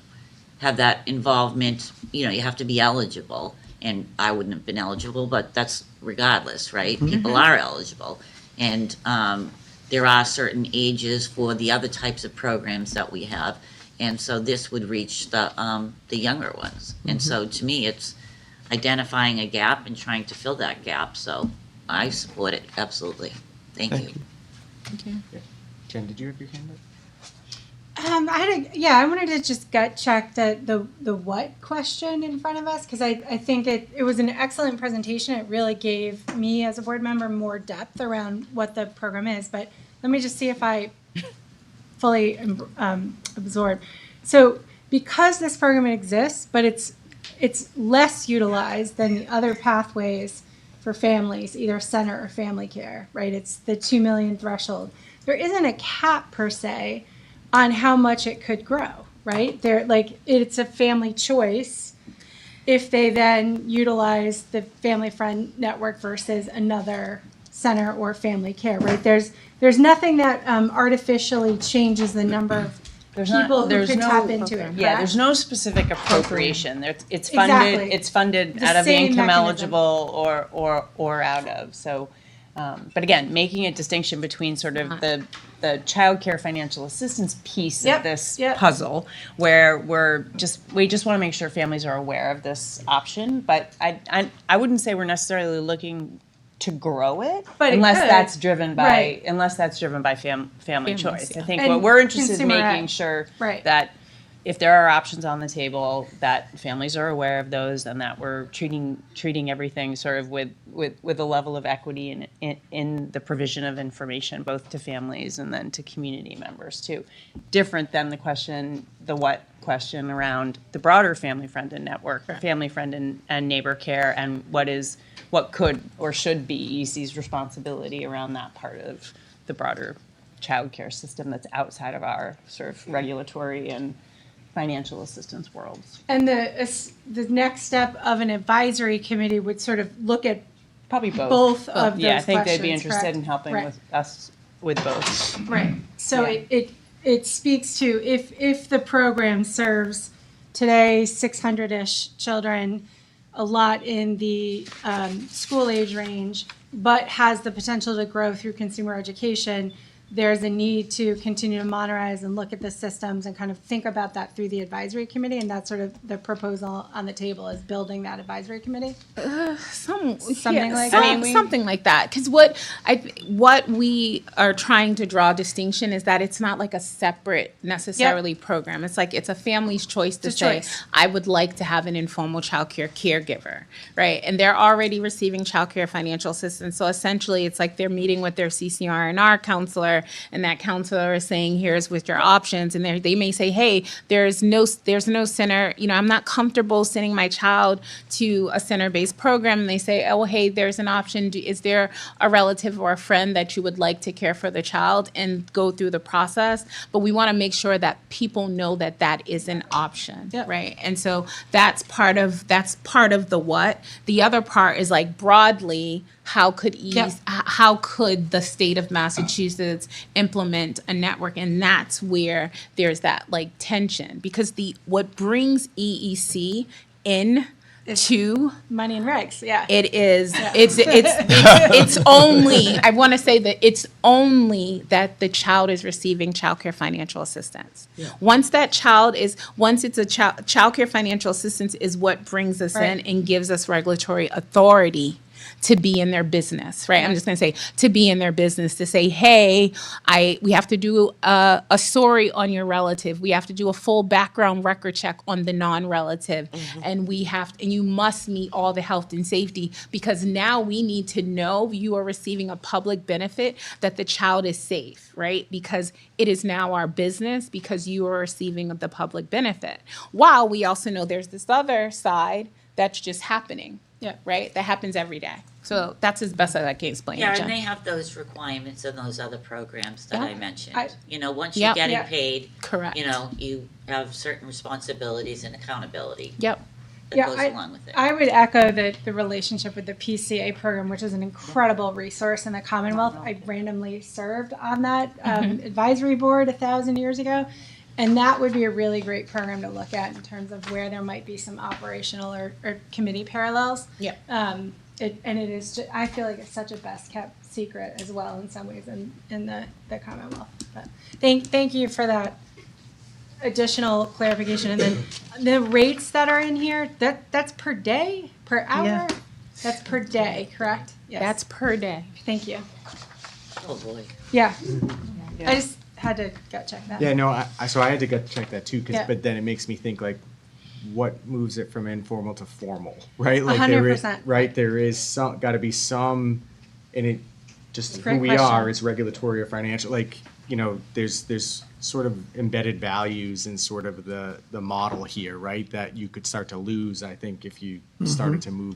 have that involvement. You know, you have to be eligible. And I wouldn't have been eligible, but that's regardless, right? People are eligible. And there are certain ages for the other types of programs that we have. And so this would reach the younger ones. And so to me, it's identifying a gap and trying to fill that gap. So I support it, absolutely. Thank you. Jen, did you have your hand up? I wanted to just gut check the what question in front of us, because I think it was an excellent presentation. It really gave me as a board member more depth around what the program is. But let me just see if I fully absorb. So because this program exists, but it's less utilized than the other pathways for families, either center or family care, right? It's the 2 million threshold. There isn't a cap per se on how much it could grow, right? It's a family choice if they then utilize the Family Friend Network versus another center or family care, right? There's nothing that artificially changes the number of people who could tap into it. Yeah, there's no specific appropriation. It's funded. Exactly. It's funded The out of the same income mechanism. eligible or out of. So, but again, making a distinction between sort of the child care financial assistance piece of this puzzle, where we just want to make sure families are aware of this option. But I wouldn't say we're necessarily looking to grow it, But it unless could. that's driven by Right. family choice. I think And what we're interested in consumer making ed. sure Right. that if there are options on the table, that families are aware of those, and that we're treating everything sort of with a level of equity in the provision of information, both to families and then to community members too. Different than the what question around the broader Family Friend and Network, Family Friend and Neighbor Care, and what could or should be EC's responsibility around that part of the broader childcare system that's outside of our sort of regulatory and financial assistance worlds. And the next step of an advisory committee would sort of look at Probably both. both of those Yeah, I think they'd be questions, interested correct? in helping Right. with us with both. Right. So Yeah. it speaks to if the program serves today 600-ish children, a lot in the school age range, but has the potential to grow through consumer education, there's a need to continue to monitorize and look at the systems and kind of think about that through the advisory committee. And that's sort of the proposal on the table, is building that advisory committee. Something like that. Something like that. Because what we are trying to draw distinction is that it's not like a separate necessarily program. It's like it's a family's choice to It's a say, choice. I would like to have an informal childcare caregiver, right? And they're already receiving childcare financial assistance. So essentially, it's like they're meeting with their CCR&R counselor counselor, and that counselor is saying, here's with your options, and they may say, hey, there's no center, I'm not comfortable sending my child to a center-based program, and they say, oh, hey, there's an option. Is there a relative or a friend that you would like to care for the child, and go through the process? But we want to make sure that people know that that is an option, right? And so that's part of the what. The other part is like broadly, how could the state of Massachusetts implement a network? And that's where there's that like tension, because what brings EEC in to Money and regs, yeah. it's only, I want to say that it's only that the child is receiving childcare financial assistance. Once it's a childcare financial assistance is what brings us in and gives us regulatory authority to be in their business, right? I'm just going to say to be in their business, to say, hey, we have to do a SORI on your relative. We have to do a full background record check on the non-relative. And you must meet all the health and safety, because now we need to know you are receiving a public benefit, that the child is safe, right? Because it is now our business, because you are receiving the public benefit. While we also know there's this other side that's just happening. Yeah. Right? That happens every day. So that's as best as I can explain Yeah, it, and Jen. they have those requirements in those other programs that I mentioned. Once Yep. you're getting Yep. paid, Correct. you have certain responsibilities and accountability Yep. that goes along with it. I would echo the relationship with the PCA program, which is an incredible resource in the Commonwealth. I randomly served on that advisory board 1,000 years ago. And that would be a really great program to look at in terms of where there might be some operational or committee parallels. Yep. I feel like it's such a best kept secret as well in some ways in the Commonwealth. But thank you for that additional clarification. And then the rates that are in here, that's per day, per hour? Yeah. That's per day, correct? Yes. That's per day. Thank you. Oh, boy. Yeah. I just had to gut check that. Yeah, no, so I had to gut check that too, Yeah. but then it makes me think like, what moves it from informal to formal, right? Like there is, 100%. right? There is got to be some, and it just Great who we question. are is regulatory or financial. Like there's sort of embedded values in sort of the model here, right? That you could start to lose, I think, if you started to move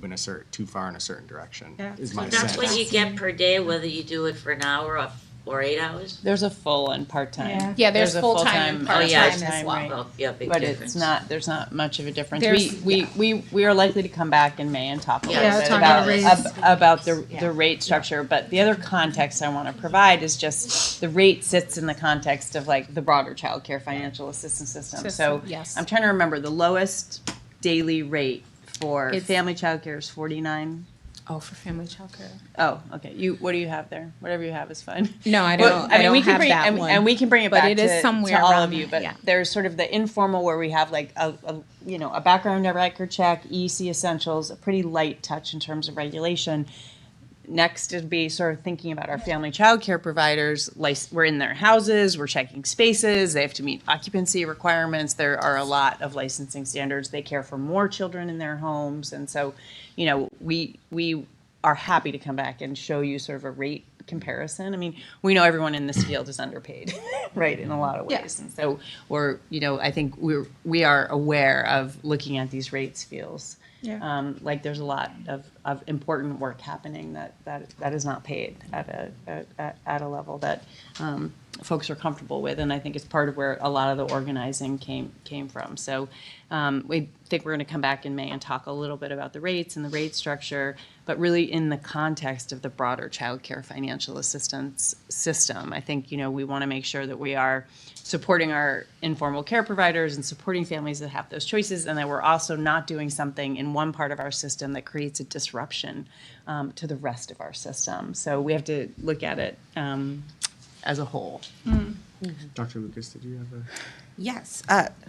too far in a certain direction. Yeah. Is So my That's sense. what you get per day, whether you do it for an hour or 8 hours? There's a full and part-time. Yeah. Yeah, there's a full-time and Oh, part-time yeah. as well. right. Well, yeah, big But difference. there's not much of a difference. There's- We are likely to come back in May and talk a Yeah, little bit talk about, about rates. about the rate structure. But the other context I want to provide is just the rate sits in the context of like the broader child care financial assistance system. So yes. I'm trying to remember the lowest daily rate for It's- family child care is $49. Oh, for family childcare. Oh, okay. What do you have there? Whatever you have is fine. No, I Well, don't. I don't we can have bring, that and, one. and we can bring it But back it is to, somewhere to all around of you. there, But yeah. there's sort of the informal where we have like a background record check, EC essentials, a pretty light touch in terms of regulation. Next would be sort of thinking about our family child care providers. We're in their houses, we're checking spaces, they have to meet occupancy requirements. There are a lot of licensing standards. They care for more children in their homes. And so, we are happy to come back and show you sort of a rate comparison. I mean, we know everyone in this field is underpaid, right, in a lot of ways. Yeah. And so I think we are aware of looking at these rates feels like there's a lot of important work happening that is not paid at a level that folks are comfortable with, and I think it's part of where a lot of the organizing came from. So we think we're going to come back in May and talk a little bit about the rates and the rate structure, but really in the context of the broader child care financial assistance system. I think we want to make sure that we are supporting our informal care providers and supporting families that have those choices, and that we're also not doing something in one part of our system that creates a disruption to the rest of our system. So we have to look at it as a whole. Dr. Lucas, did you have a? Yes.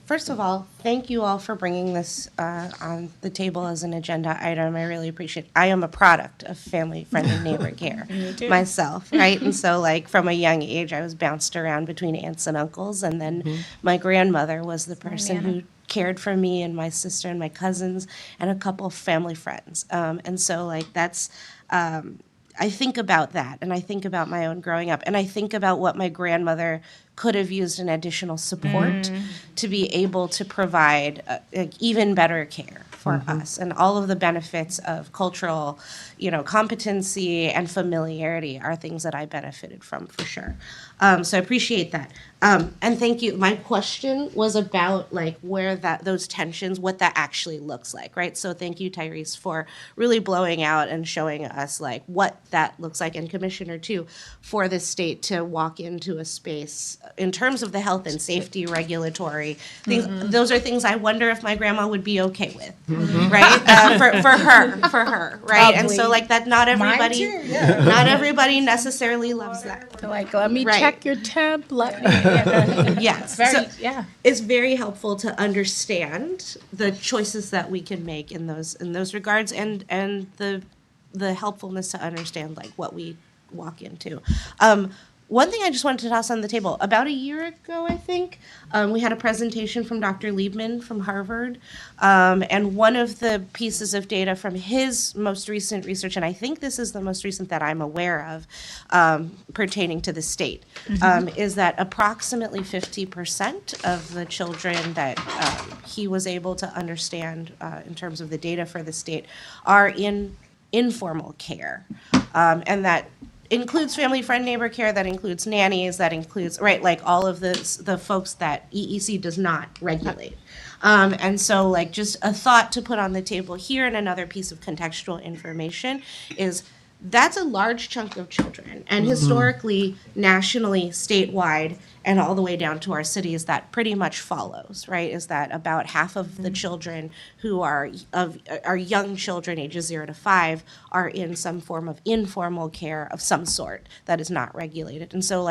First of all, thank you all for bringing this on the table as an agenda item. I really appreciate it. I am a product of family, friend, and neighbor care myself, right? And so, like, from a young age, I was bounced around between aunts and uncles. And then my grandmother was the person who cared for me and my sister and my cousins and a couple of family friends. And so, like, that's... I think about that, and I think about my own growing up, and I think about what my grandmother could have used in additional support to be able to provide even better care for us, and all of the benefits of cultural, competency and familiarity are things that I benefited from for sure. So I appreciate that. And thank you. My question was about where those tensions, what that actually looks like, right? So thank you, Tyrese, for really blowing out and showing us what that looks like, and Commissioner too, for the state to walk into a space in terms of the health and safety regulatory things. Those are things I wonder if my grandma would be okay with, right? For her, right? And so that not everybody, not everybody necessarily loves that. Let me check your temp. Yes. It's very helpful to understand the choices that we can make in those regards, and the helpfulness to understand what we walk into. One thing I just wanted to toss on the table, about a year ago, I think, we had a presentation from Dr. Liebman from Harvard, and one of the pieces of data from his most recent research, and I think this is the most recent that I'm aware of, pertaining to the state, is that approximately 50% of the children that he was able to understand in terms of the data for the state are in informal care, and that includes family, friend, neighbor care, that includes nannies, that includes, all of the folks that EEC does not regulate. And so just a thought to put on the table here, and another piece of contextual information is that's a large chunk of children. And historically, nationally, statewide, and all the way down to our cities, that pretty much follows, right? Is that about half of the children who are young children, ages 0 to 5, are in some form of informal care of some sort that is not regulated. And so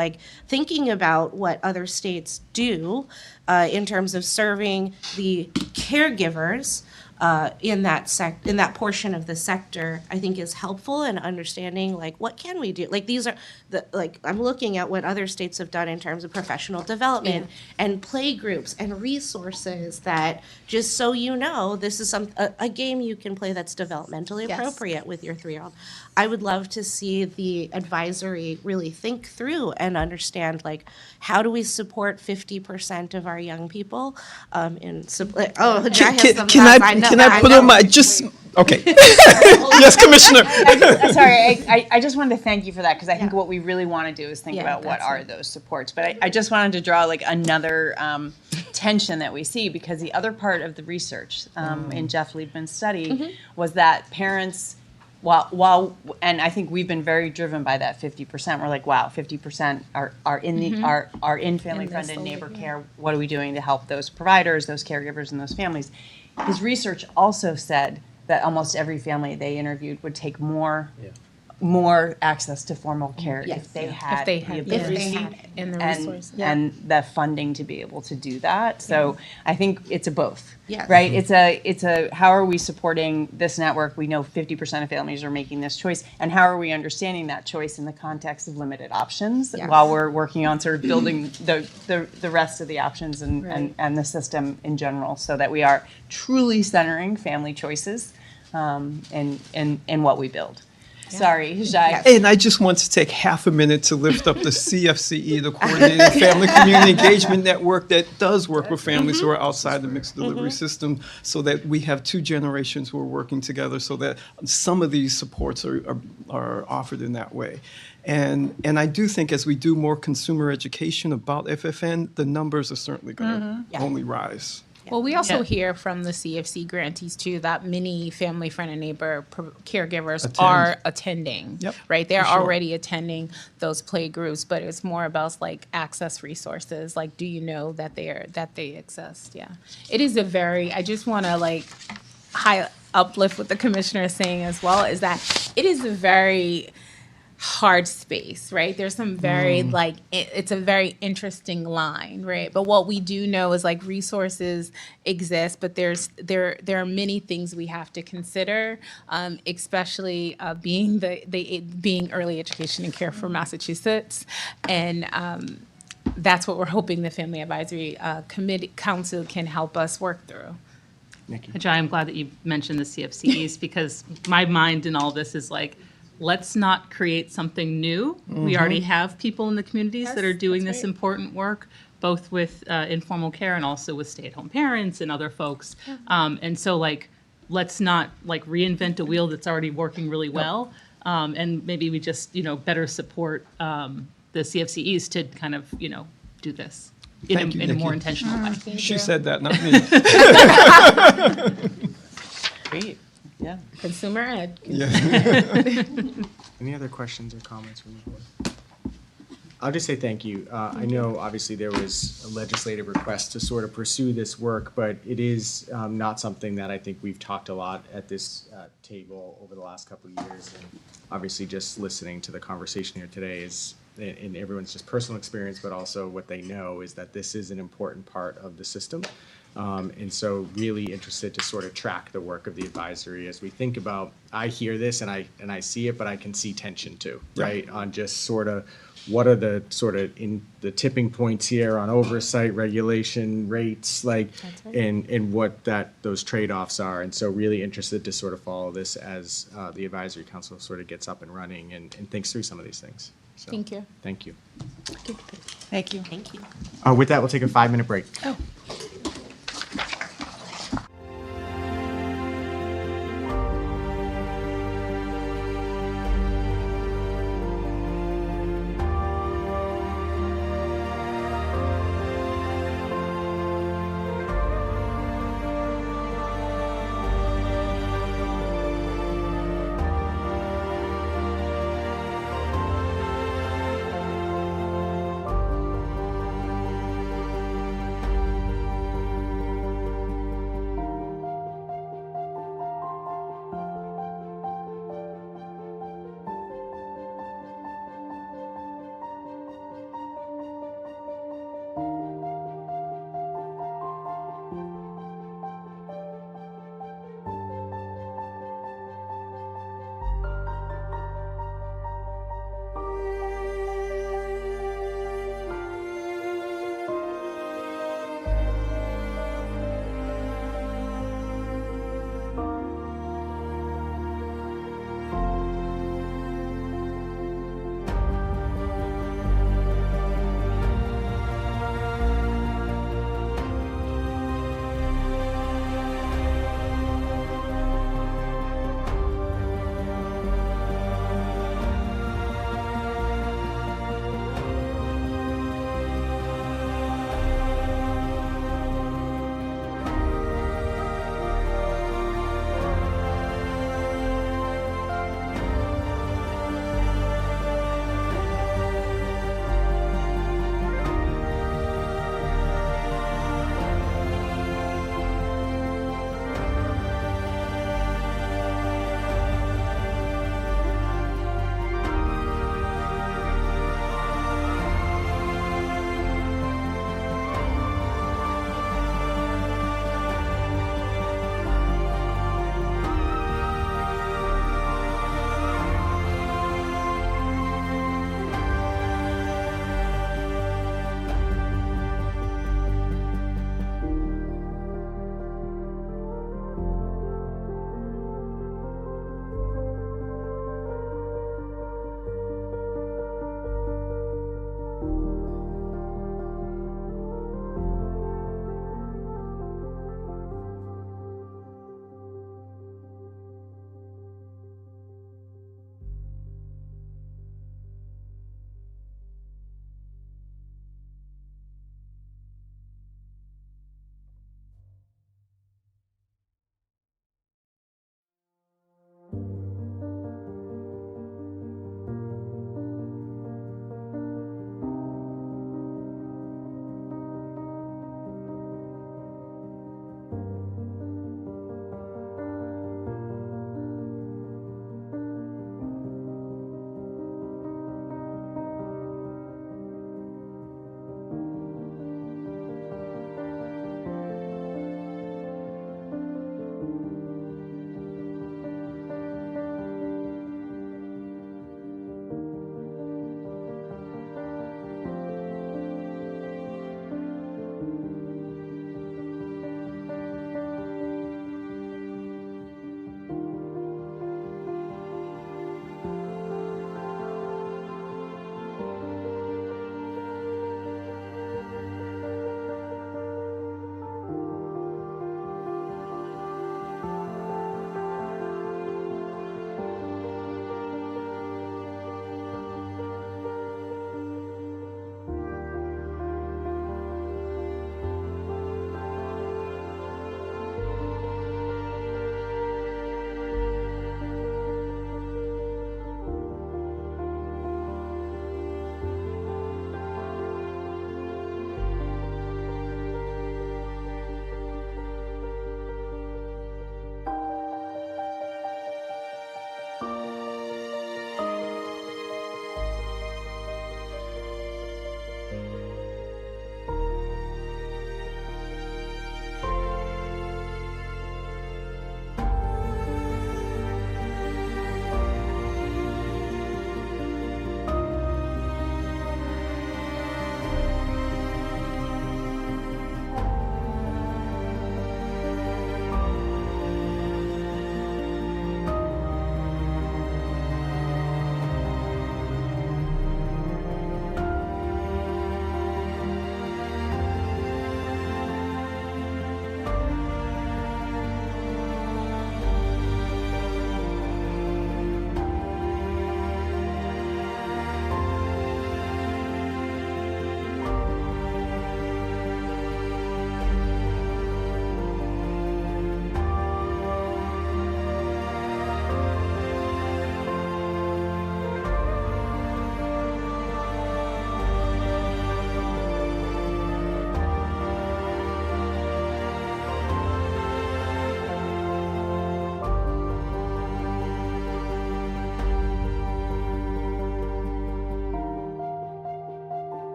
thinking about what other states do in terms of serving the caregivers in that portion of the sector, I think is helpful in understanding what can we do. These are I'm looking at what other states have done in terms of professional development and play groups and resources that, just so you know, this is a game you can play that's developmentally appropriate with your 3-year-old. I would love to see the advisory really think through and understand how do we support 50% of our young people Can I put on my okay? Yes, Commissioner. Sorry, I just wanted to thank you for that, because I think what we really want to do is think about what are those supports. But I just wanted to draw another tension that we see, because the other part of the research in Jeff Liebman's study was that parents, while and I think we've been very driven by that 50%. We're wow, 50% are in family, friend, and neighbor care. What are we doing to help those providers, those caregivers, and those families? His research also said that almost every family they interviewed would take more access to formal care if they had the ability and the resources and the funding to be able to do that. So I think it's a both. Yes. Right? It's a how are we supporting this network? We know 50% of families are making this choice, and how are we understanding that choice in the context of limited options while we're working on sort of building the rest of the options and the system in general, so that we are truly centering family choices in what we build. Sorry, Jai. And I just want to take half a minute to lift up the CFCE, the Coordinated Family Community Engagement Network, that does work with families who are outside the mixed delivery system, so that we have 2 generations who are working together, so that some of these supports are offered in that way. And I do think as we do more consumer education about FFN, the numbers are certainly going to only rise. Well, we also hear from the CFC grantees too that many family, friend, and neighbor caregivers are attending. Right, they're already attending those play groups, but it's more about access resources. Do you know that they exist? Yeah, it is a very. I just want to uplift what the commissioner is saying as well, is that it is a very hard space, right? There's some very it's a very interesting line, right? But what we do know is resources exist, but there are many things we have to consider, especially being being early education and care for Massachusetts, and that's what we're hoping the Family Advisory Council can help us work through. Nikki. Jai, I'm glad that you mentioned the CFCEs, because my mind in all this is let's not create something new. We already have people in the communities that are doing this important work, both with informal care and also with stay-at-home parents and other folks. And so like, let's not like reinvent a wheel that's already working really well. And maybe we just, better support the CFCEs to kind of, do this Thank you, in a more Nikki. intentional way. She said that, not me. Great, yeah. Consumer ed. Any other questions or comments from the board? I'll just say thank you. I know obviously there was a legislative request to sort of pursue this work, but it is not something that I think we've talked a lot at this table over the last couple of years. And obviously just listening to the conversation here today is, in everyone's just personal experience, but also what they know is that this is an important part of the system. And so really interested to sort of track the work of the advisory as we think about, I hear this and I see it, but I can see tension too, right? On just sort of what are the sort of in the tipping points here on oversight, regulation, rates, like, and what those trade-offs are. And so really interested to sort of follow this as the advisory council sort of gets up and running and thinks through some of these things. So, Thank you. Thank you. Thank you. Thank you. With that, we'll take a 5-minute break. Oh.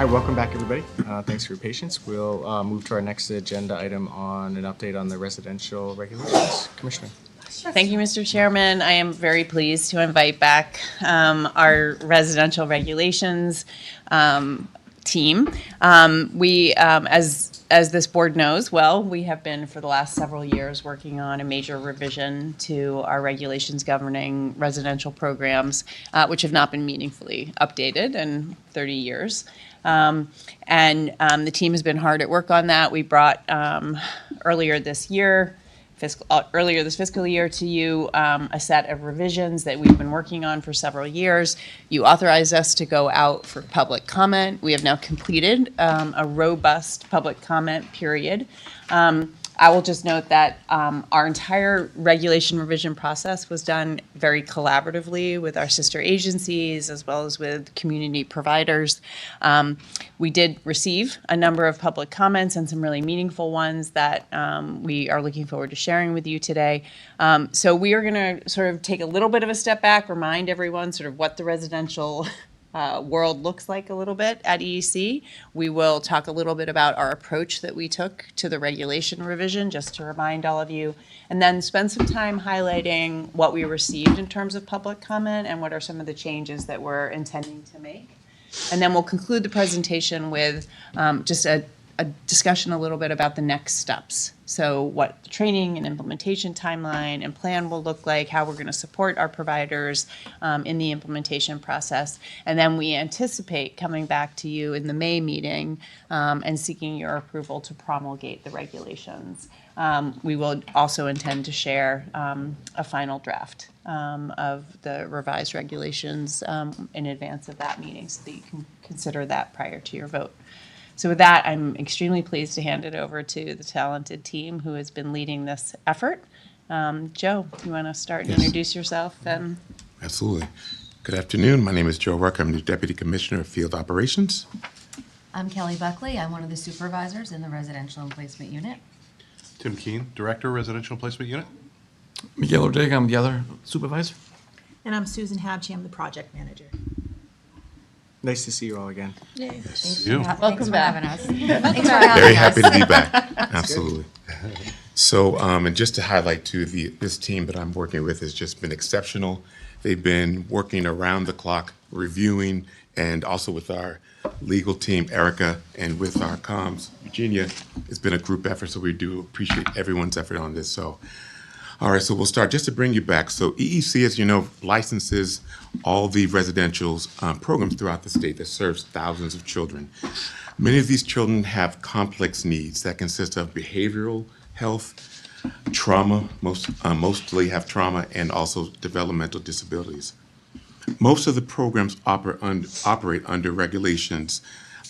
Hi, welcome back, everybody. Thanks for your patience. We'll move to our next agenda item on an update on the residential regulations. Commissioner. Thank you, Mr. Chairman. I am very pleased to invite back our residential regulations team. As this board knows well, we have been for the last several years working on a major revision to our regulations governing residential programs, which have not been meaningfully updated in 30 years. The team has been hard at work on that. We brought earlier this fiscal year to you a set of revisions that we've been working on for several years. You authorized us to go out for public comment. We have now completed a robust public comment period. I will just note that our entire regulation revision process was done very collaboratively with our sister agencies as well as with community providers. We did receive a number of public comments and some really meaningful ones that we are looking forward to sharing with you today. So we are going to sort of take a little bit of a step back, remind everyone sort of what the residential world looks like a little bit at EEC. We will talk a little bit about our approach that we took to the regulation revision, just to remind all of you, and then spend some time highlighting what we received in terms of public comment and what are some of the changes that we're intending to make. And then we'll conclude the presentation with just a discussion a little bit about the next steps. So what the training and implementation timeline and plan will look like, how we're going to support our providers in the implementation process. And then we anticipate coming back to you in the May meeting and seeking your approval to promulgate the regulations. We will also intend to share a final draft of the revised regulations in advance of that meeting so that you can consider that prior to your vote. So with that, I'm extremely pleased to hand it over to the talented team who has been leading this effort. Joe, you want to start and introduce yourself? Absolutely. Good afternoon. My name is Joe Rucker. I'm the Deputy Commissioner of Field Operations. I'm Kelly Buckley. I'm one of the supervisors in the Residential and Placement Unit. Tim Keene, Director, Residential and Placement Unit. Miguel Ortega, I'm the other supervisor. And I'm Susan Habchi. I'm the project manager. Nice to see you all again. Yes. You. Welcome back. Having us. Very happy to be back. Absolutely. So, and just to highlight too, this team that I'm working with has just been exceptional. They've been working around the clock, reviewing, and also with our legal team, Erica, and with our comms, Virginia. It's been a group effort, so we do appreciate everyone's effort on this. So, all right, so we'll start just to bring you back. So EEC, as you know, licenses all the residential programs throughout the state that serves thousands of children. Many of these children have complex needs that consist of behavioral health, trauma, mostly have trauma, and also developmental disabilities. Most of the programs operate under regulations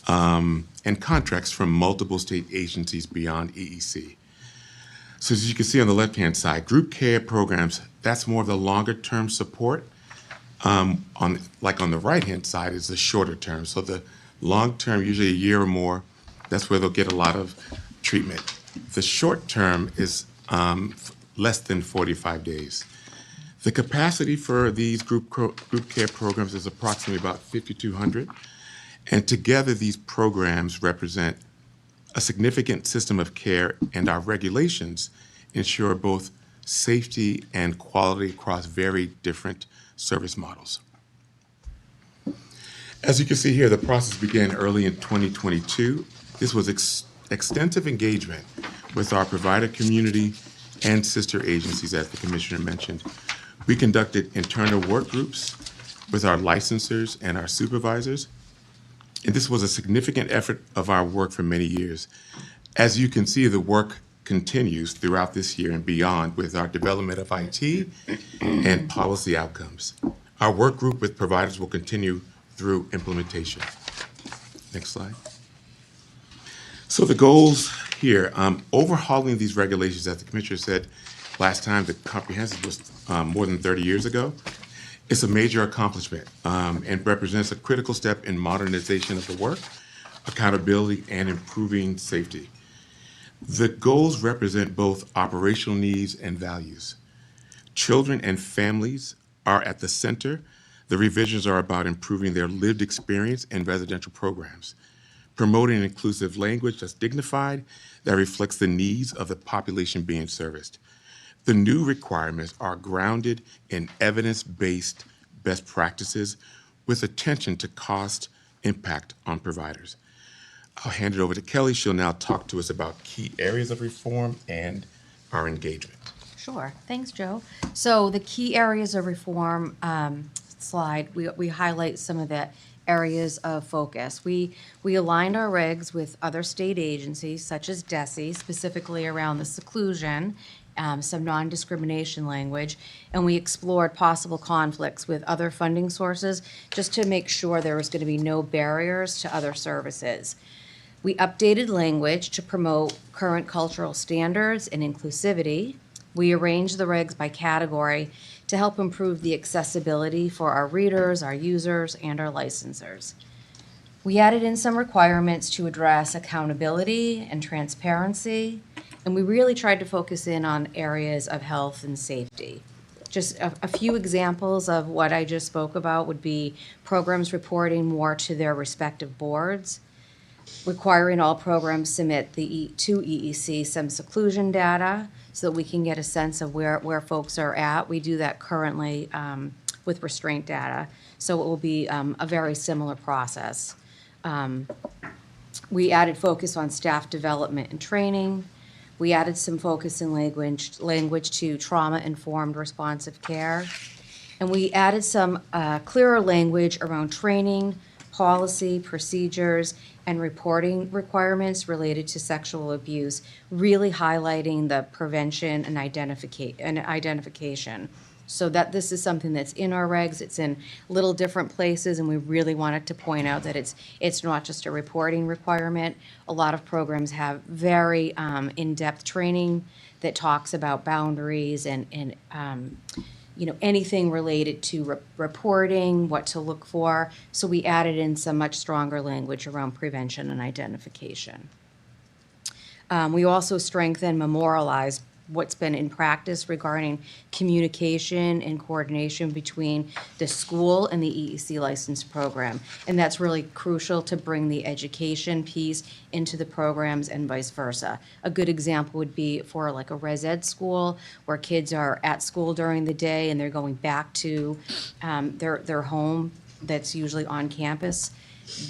and contracts from multiple state agencies beyond EEC. So as you can see on the left-hand side, group care programs, that's more of the longer-term support. On the right-hand side is the shorter term. So the long-term, usually a year or more, that's where they'll get a lot of treatment. The short term is less than 45 days. The capacity for these group care programs is approximately about 5,200. And together, these programs represent a significant system of care, and our regulations ensure both safety and quality across very different service models. As you can see here, the process began early in 2022. This was extensive engagement with our provider community and sister agencies, as the Commissioner mentioned. We conducted internal work groups with our licensors and our supervisors. And this was a significant effort of our work for many years. As you can see, the work continues throughout this year and beyond with our development of IT and policy outcomes. Our work group with providers will continue through implementation. Next slide. So the goals here, overhauling these regulations, as the Commissioner said last time, the comprehensive was more than 30 years ago. It's a major accomplishment and represents a critical step in modernization of the work, accountability, and improving safety. The goals represent both operational needs and values. Children and families are at the center. The revisions are about improving their lived experience in residential programs. promoting an inclusive language that's dignified, that reflects the needs of the population being serviced. The new requirements are grounded in evidence-based best practices with attention to cost impact on providers. I'll hand it over to Kelly. She'll now talk to us about key areas of reform and our engagement. Sure. Thanks, Joe. So the key areas of reform slide, we highlight some of the areas of focus. We aligned our regs with other state agencies such as DESE, specifically around the seclusion, some non-discrimination language, and we explored possible conflicts with other funding sources just to make sure there was going to be no barriers to other services. We updated language to promote current cultural standards and inclusivity. We arranged the regs by category to help improve the accessibility for our readers, our users, and our licensors. We added in some requirements to address accountability and transparency, and we really tried to focus in on areas of health and safety. Just a few examples of what I just spoke about would be programs reporting more to their respective boards, requiring all programs submit to EEC some seclusion data so that we can get a sense of where folks are at. We do that currently with restraint data, so it will be a very similar process. We added focus on staff development and training. We added some focus in language to trauma-informed responsive care. And we added some clearer language around training, policy, procedures, and reporting requirements related to sexual abuse, really highlighting the prevention and identification. So that this is something that's in our regs, it's in little different places, and we really wanted to point out that it's not just a reporting requirement. A lot of programs have very in-depth training that talks about boundaries and anything related to reporting, what to look for. So we added in some much stronger language around prevention and identification. We also strengthened, memorialized what's been in practice regarding communication and coordination between the school and the EEC license program. And that's really crucial to bring the education piece into the programs and vice versa. A good example would be for like a res ed school where kids are at school during the day and they're going back to their home that's usually on campus.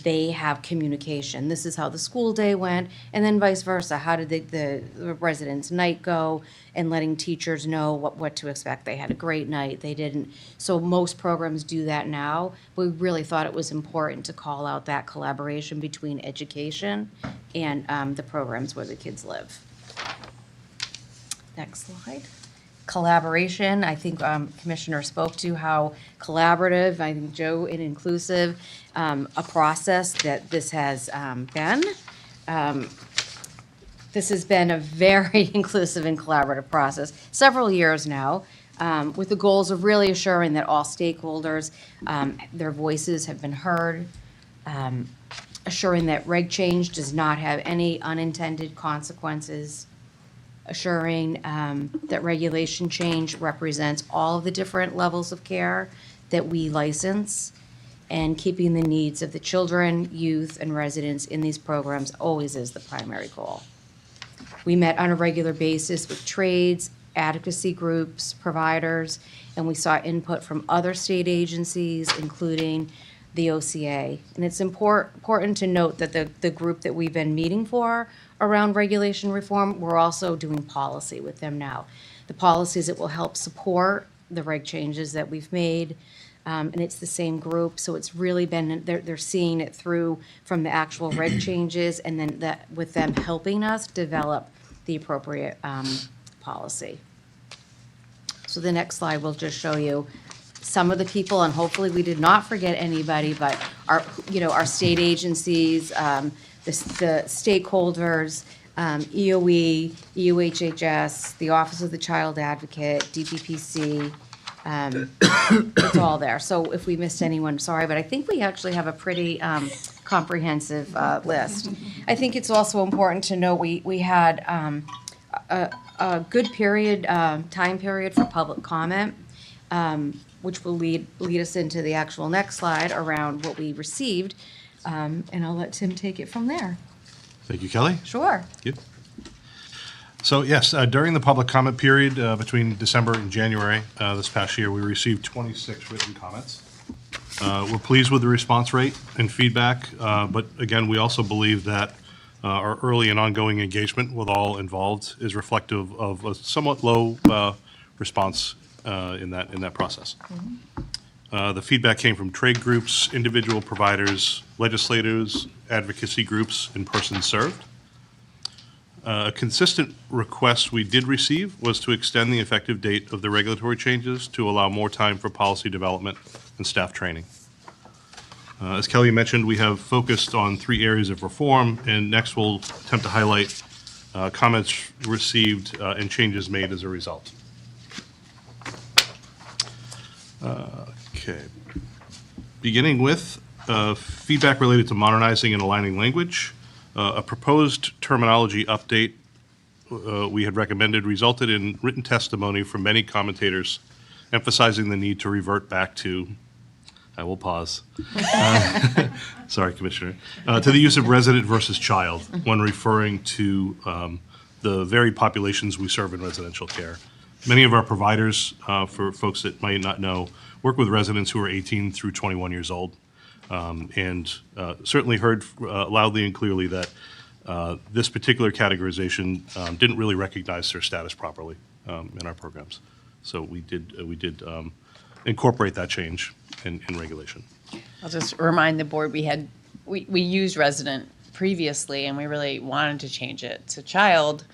They have communication. This is how the school day went, and then vice versa. How did the residents' night go, and letting teachers know what to expect. They had a great night. They didn't. So most programs do that now. We really thought it was important to call out that collaboration between education and the programs where the kids live. Next slide. Collaboration, I think Commissioner spoke to how collaborative, I think Joe, and inclusive, a process that this has been. This has been a very inclusive and collaborative process, several years now, with the goals of really assuring that all stakeholders, their voices have been heard, assuring that reg change does not have any unintended consequences, assuring that regulation change represents all of the different levels of care that we license, and keeping the needs of the children, youth, and residents in these programs always is the primary goal. We met on a regular basis with trades, advocacy groups, providers, and we saw input from other state agencies, including the OCA. And it's important to note that the group that we've been meeting for around regulation reform, we're also doing policy with them now. The policies that will help support the reg changes that we've made, and it's the same group, so it's really been, they're seeing it through from the actual reg changes, and then that with them helping us develop the appropriate policy. So the next slide will just show you some of the people, and hopefully we did not forget anybody, but our state agencies, the stakeholders, EOE, EOHHS, the Office of the Child Advocate, DPPC, it's all there. So if we missed anyone, sorry, but I think we actually have a pretty comprehensive list. I think it's also important to note we had a good period, time period for public comment, which will lead us into the actual next slide around what we received. And I'll let Tim take it from there. Thank you, Kelly. Sure. Thank you. So yes, during the public comment period between December and January this past year, we received 26 written comments. We're pleased with the response rate and feedback, but again, we also believe that our early and ongoing engagement with all involved is reflective of a somewhat low response in that process. The feedback came from trade groups, individual providers, legislators, advocacy groups, and persons served. A consistent request we did receive was to extend the effective date of the regulatory changes to allow more time for policy development and staff training. As Kelly mentioned, we have focused on 3 areas of reform, and next we'll attempt to highlight comments received and changes made as a result. Okay. Beginning with feedback related to modernizing and aligning language. A proposed terminology update we had recommended resulted in written testimony from many commentators emphasizing the need to revert back to, I will pause, sorry, Commissioner, to the use of resident versus child when referring to the varied populations we serve in residential care. Many of our providers, for folks that might not know, work with residents who are 18 through 21 years old. And certainly heard loudly and clearly that this particular categorization didn't really recognize their status properly in our programs. So we did incorporate that change in regulation. I'll just remind the board, we used resident previously, and we really wanted to change it to child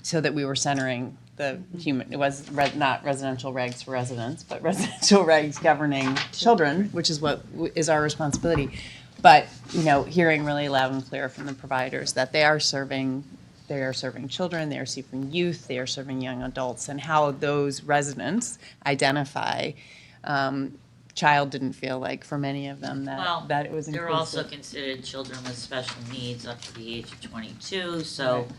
so that we were centering the human, it was not residential regs for residents, but residential regs governing children, which is what is our responsibility. But, hearing really loud and clear from the providers that they are serving children, they are serving youth, they are serving young adults, and how those residents identify. Child didn't feel like, for many of them, that it was inclusive. They're also considered children with special needs up to the age of 22, so. Right.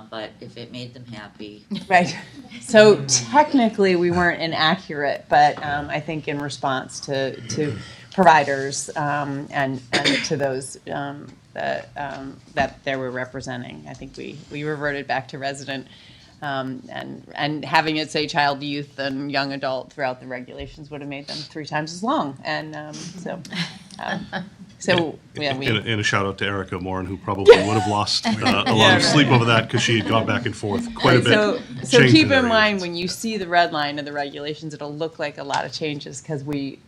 But if it made them happy. Right. So technically, we weren't inaccurate, but I think in response to providers and to those that they were representing, I think we reverted back to resident and having it say child, youth, and young adult throughout the regulations would have made them 3 times as long. And So, yeah, and a shout out to Erica Morin, who probably would have lost a lot of sleep over that because she had gone back and forth quite a bit. So keep in mind when you see the red line of the regulations, it'll look like a lot of changes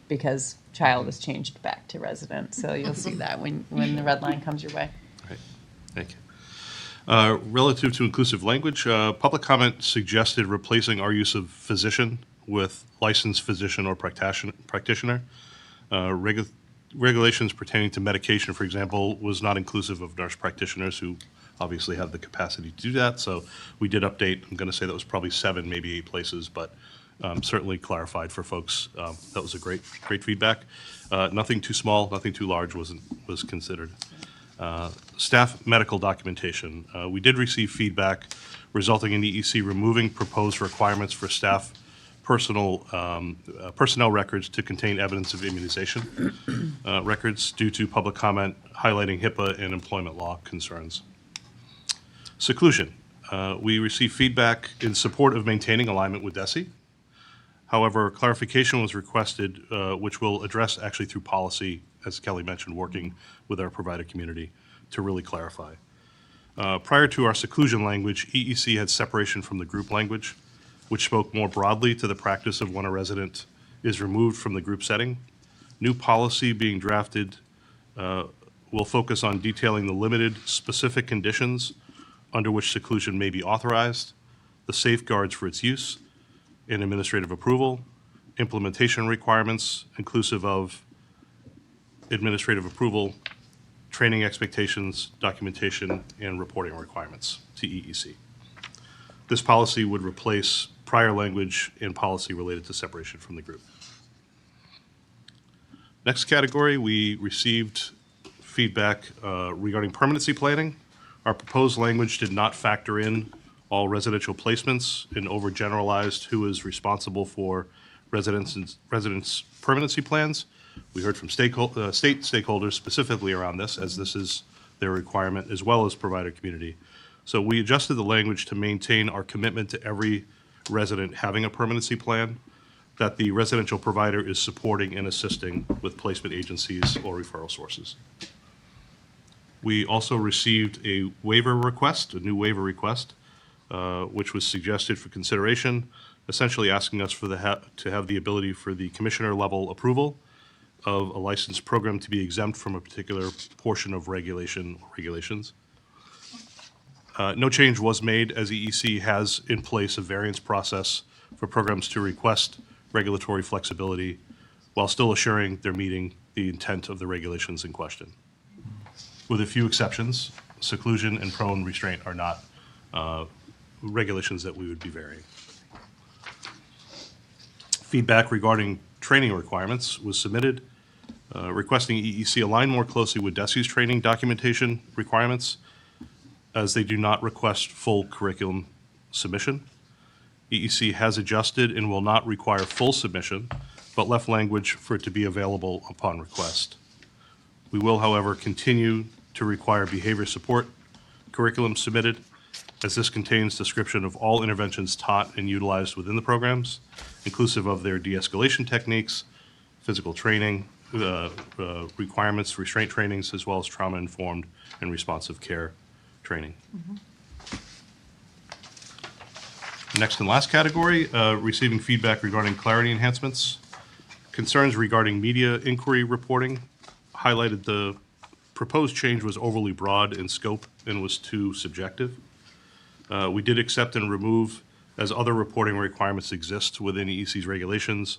because child is changed back to resident. So you'll see that when the red line comes your way. Right. Thank you. Relative to inclusive language, public comment suggested replacing our use of physician with licensed physician or practitioner. Regulations pertaining to medication, for example, was not inclusive of nurse practitioners who obviously have the capacity to do that. So we did update. I'm going to say that was probably 7, maybe 8 places, but certainly clarified for folks. That was a great feedback. Nothing too small, nothing too large was considered. Staff medical documentation. We did receive feedback resulting in EEC removing proposed requirements for staff personnel records to contain evidence of immunization records due to public comment highlighting HIPAA and employment law concerns. Seclusion. We received feedback in support of maintaining alignment with DESE. However, clarification was requested, which we'll address actually through policy, as Kelly mentioned, working with our provider community to really clarify. Prior to our seclusion language, EEC had separation from the group language, which spoke more broadly to the practice of when a resident is removed from the group setting. New policy being drafted will focus on detailing the limited specific conditions under which seclusion may be authorized, the safeguards for its use, and administrative approval, implementation requirements inclusive of administrative approval, training expectations, documentation, and reporting requirements to EEC. This policy would replace prior language and policy related to separation from the group. Next category, we received feedback regarding permanency planning. Our proposed language did not factor in all residential placements and overgeneralized who is responsible for residents' permanency plans. We heard from state stakeholders specifically around this, as this is their requirement, as well as provider community. So we adjusted the language to maintain our commitment to every resident having a permanency plan that the residential provider is supporting and assisting with placement agencies or referral sources. We also received a waiver request, a new waiver request, which was suggested for consideration, essentially asking us for to have the ability for the commissioner level approval of a licensed program to be exempt from a particular portion of regulation or regulations. No change was made, as EEC has in place a variance process for programs to request regulatory flexibility while still assuring they're meeting the intent of the regulations in question. With a few exceptions, seclusion and prone restraint are not regulations that we would be varying. Feedback regarding training requirements was submitted, requesting EEC align more closely with DESI's training documentation requirements, as they do not request full curriculum submission. EEC has adjusted and will not require full submission, but left language for it to be available upon request. We will, however, continue to require behavior support curriculum submitted, as this contains description of all interventions taught and utilized within the programs, inclusive of their de-escalation techniques, physical training, requirements, restraint trainings, as well as trauma-informed and responsive care training. Next and last category, receiving feedback regarding clarity enhancements. Concerns regarding media inquiry reporting highlighted the proposed change was overly broad in scope and was too subjective. We did accept and remove, as other reporting requirements exist within EEC's regulations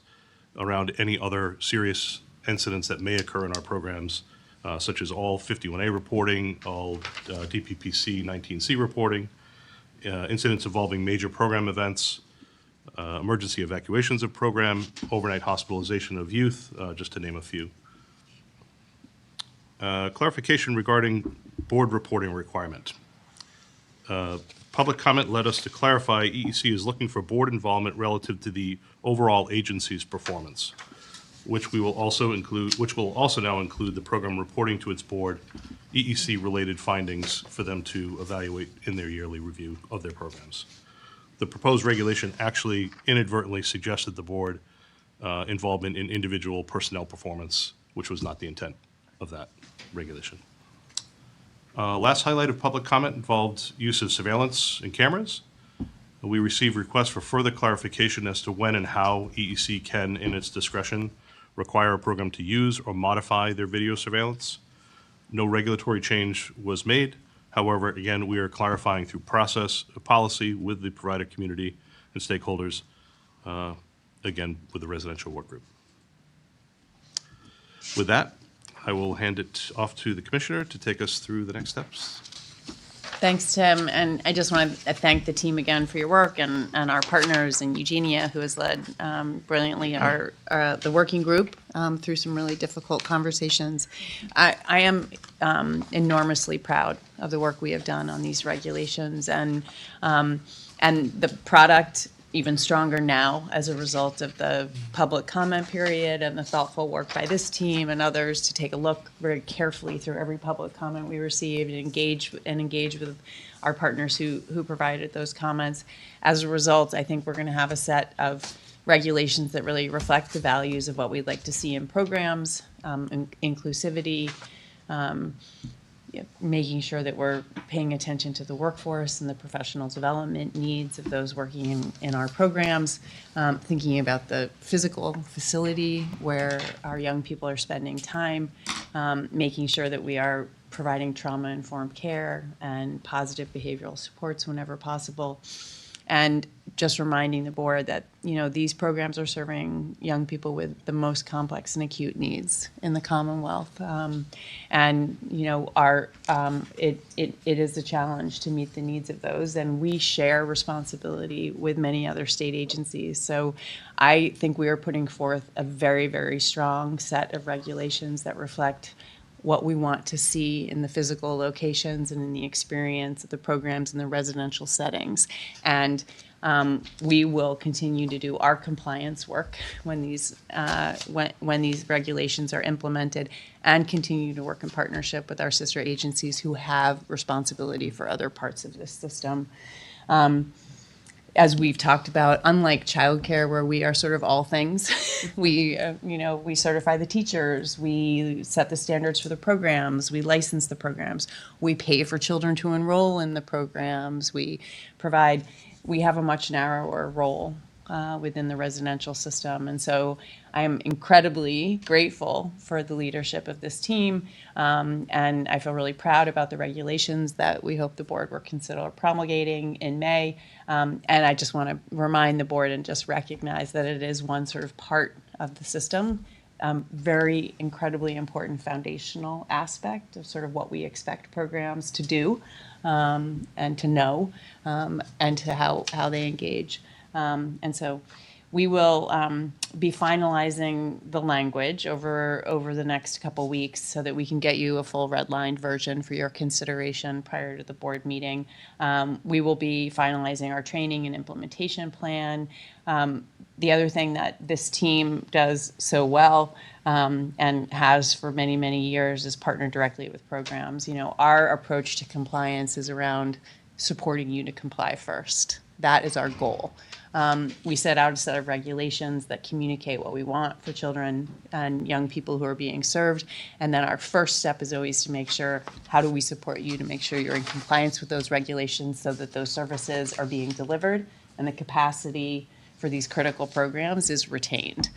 around any other serious incidents that may occur in our programs, such as all 51A reporting, all DPPC 19C reporting, incidents involving major program events, emergency evacuations of program, overnight hospitalization of youth, just to name a few. Clarification regarding board reporting requirement. Public comment led us to clarify EEC is looking for board involvement relative to the overall agency's performance, which will also now include the program reporting to its board EEC-related findings for them to evaluate in their yearly review of their programs. The proposed regulation actually inadvertently suggested the board involvement in individual personnel performance, which was not the intent of that regulation. Last highlight of public comment involved use of surveillance and cameras. We received requests for further clarification as to when and how EEC can, in its discretion, require a program to use or modify their video surveillance. No regulatory change was made. However, again, we are clarifying through process, policy with the provider community and stakeholders, again, with the residential work group. With that, I will hand it off to the commissioner to take us through the next steps. Thanks, Tim. And I just want to thank the team again for your work and our partners and Eugenia, who has led brilliantly the working group through some really difficult conversations. I am enormously proud of the work we have done on these regulations and the product even stronger now as a result of the public comment period and the thoughtful work by this team and others to take a look very carefully through every public comment we received and engage with our partners who provided those comments. As a result, I think we're going to have a set of regulations that really reflect the values of what we'd like to see in programs, inclusivity, making sure that we're paying attention to the workforce and the professional development needs of those working in our programs, thinking about the physical facility where our young people are spending time, making sure that we are providing trauma-informed care and positive behavioral supports whenever possible. And just reminding the board that, these programs are serving young people with the most complex and acute needs in the Commonwealth. It is a challenge to meet the needs of those, and we share responsibility with many other state agencies. So I think we are putting forth a very, very strong set of regulations that reflect what we want to see in the physical locations and in the experience of the programs in the residential settings. And We will continue to do our compliance work when these regulations are implemented, and continue to work in partnership with our sister agencies who have responsibility for other parts of this system. As we've talked about, unlike childcare, where we are sort of all things, we certify the teachers, we set the standards for the programs, we license the programs, we pay for children to enroll in the programs, we have a much narrower role within the residential system. And so I am incredibly grateful for the leadership of this team. And I feel really proud about the regulations that we hope the board will consider promulgating in May. And I just want to remind the board and just recognize that it is one sort of part of the system, very incredibly important foundational aspect of sort of what we expect programs to do and to know and to how they engage. And so we will be finalizing the language over the next couple weeks so that we can get you a full redlined version for your consideration prior to the board meeting. We will be finalizing our training and implementation plan. The other thing that this team does so well and has for many, many years is partner directly with programs. You know, our approach to compliance is around supporting you to comply first. That is our goal. We set out a set of regulations that communicate what we want for children and young people who are being served. And then our first step is always to make sure, how do we support you to make sure you're in compliance with those regulations so that those services are being delivered and the capacity for these critical programs is retained.